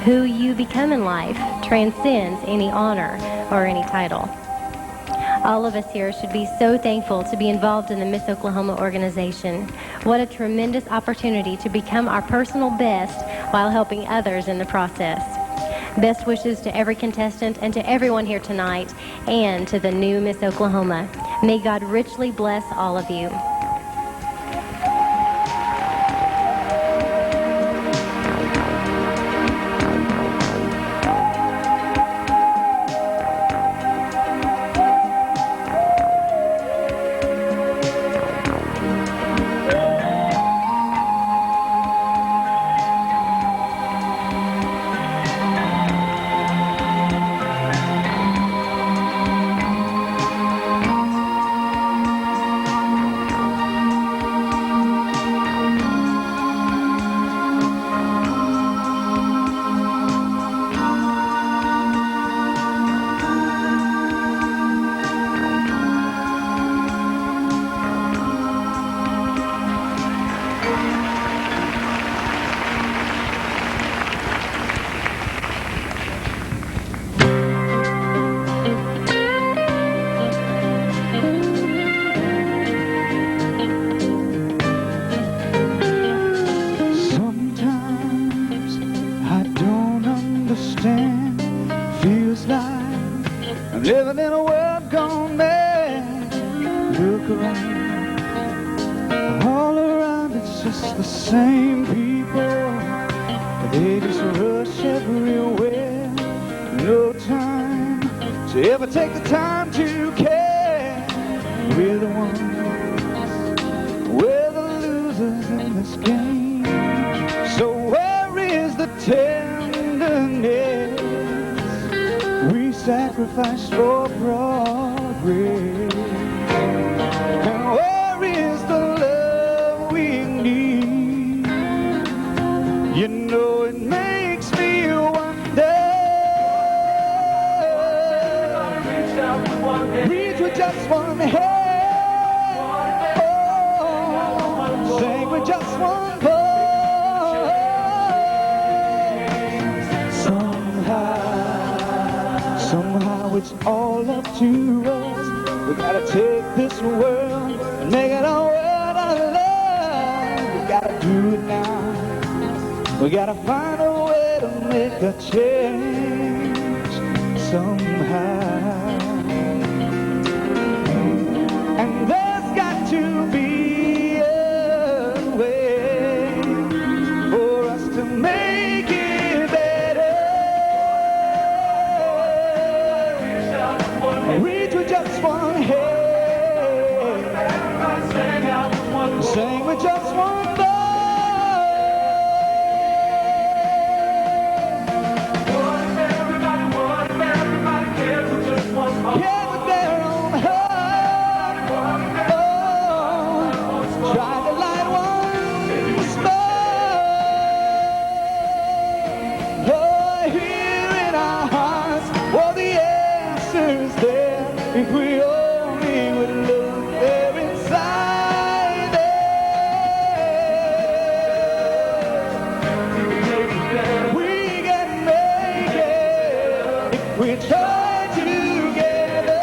Who you become in life transcends any honor or any title. All of us here should be so thankful to be involved in the Miss Oklahoma organization. What a tremendous opportunity to become our personal best while helping others in the process. Best wishes to every contestant and to everyone here tonight and to the new Miss Oklahoma. May God richly bless all of you.
the same people, but they just rush everywhere. No time to ever take the time to care. We're the ones, we're the losers in this game. So where is the tenderness we sacrifice for progress? And where is the love we need? You know it makes me wonder. Reach with just one hand. Oh, sing with just one voice. Somehow it's all up to us. We gotta take this world and make it a world of love. We gotta do it now. We gotta find a way to make a change somehow. And there's got to be a way for us to make it better. Reach with just one hand, sing with just one voice. Yeah, with their own heart. Oh, try to light one spark. Oh, here in our hearts, all the answers there. If we only would look there inside there. We can make it if we try together.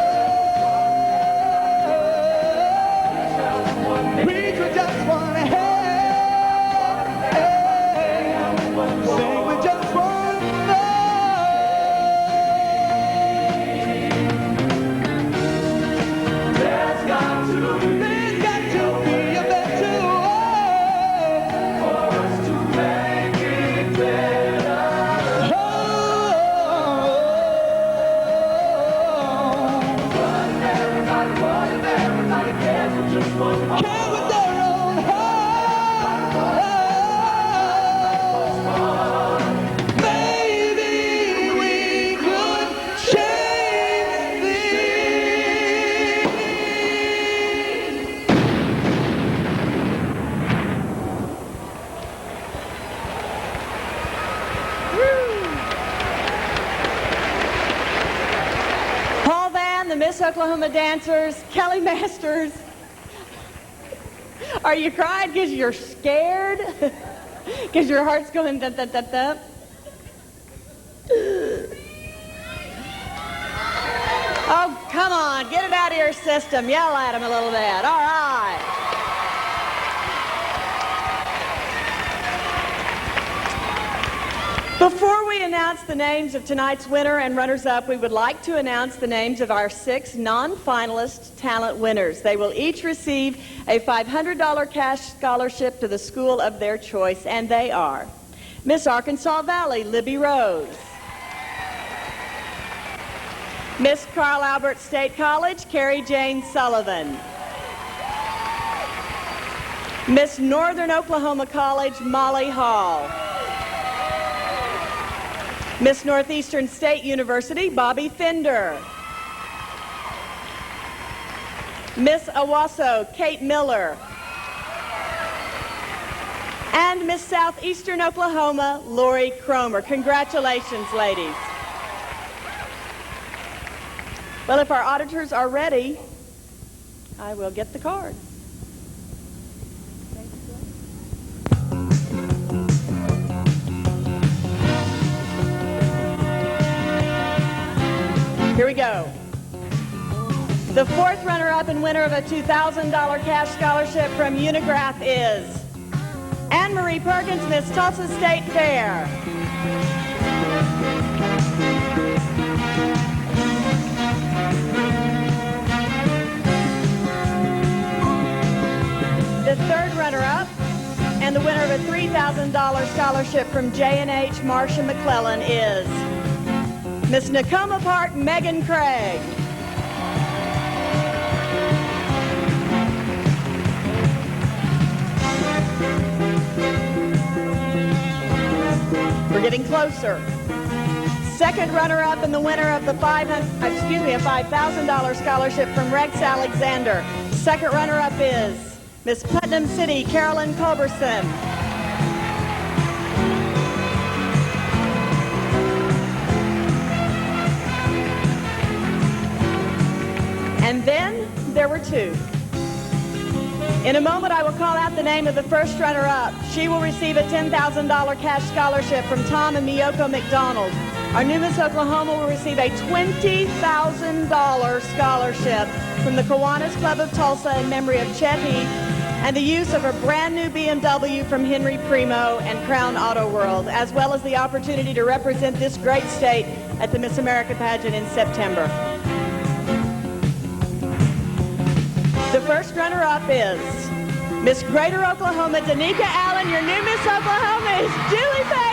Reach with just one hand, sing with just one voice. There's got to be a better way for us to make it better. Everybody cares for just one heart. Care with their own heart. Maybe we could change things.
Paul Van, the Miss Oklahoma dancers, Kelly Masters. Are you crying because you're scared? Because your heart's going thump, thump, thump, thump? Oh, come on, get it out of your system. Yell at him a little bit. All right. Before we announce the names of tonight's winner and runners-up, we would like to announce the names of our 6 non-finalist talent winners. They will each receive a $500 cash scholarship to the school of their choice, and they are Miss Arkansas Valley, Libby Rose; Miss Carl Albert State College, Carrie Jane Sullivan; Miss Northern Oklahoma College, Molly Hall; Miss Northeastern State University, Bobby Fender; Miss Owasso, Kate Miller; and Miss Southeastern Oklahoma, Lori Cromer. Congratulations, ladies. Well, if our auditors are ready, I will get the cards. Here we go. The 4th runner-up and winner of a $2,000 cash scholarship from Unigraph is Anne-Marie Perkins, Miss Tulsa State Fair. The 3rd runner-up And the winner of a $3,000 scholarship from J&H Marsh and McClellan is Miss Nakoma Park Megan Craig. We're getting closer. Second runner-up and the winner of the a $5,000 scholarship from Rex Alexander. Second runner-up is Miss Putnam City, Carolyn Culberson. And then there were two. In a moment, I will call out the name of the first runner-up. She will receive a $10,000 cash scholarship from Tom and Miyoko McDonald. Our new Miss Oklahoma will receive a $20,000 scholarship from the Kiwanis Club of Tulsa in memory of Chet Heath and the use of a brand new BMW from Henry Primo and Crown Auto World, as well as the opportunity to represent this great state at the Miss America pageant in September. The first runner-up is Miss Greater Oklahoma, Danica Allen. Your new Miss Oklahoma is Julie Page.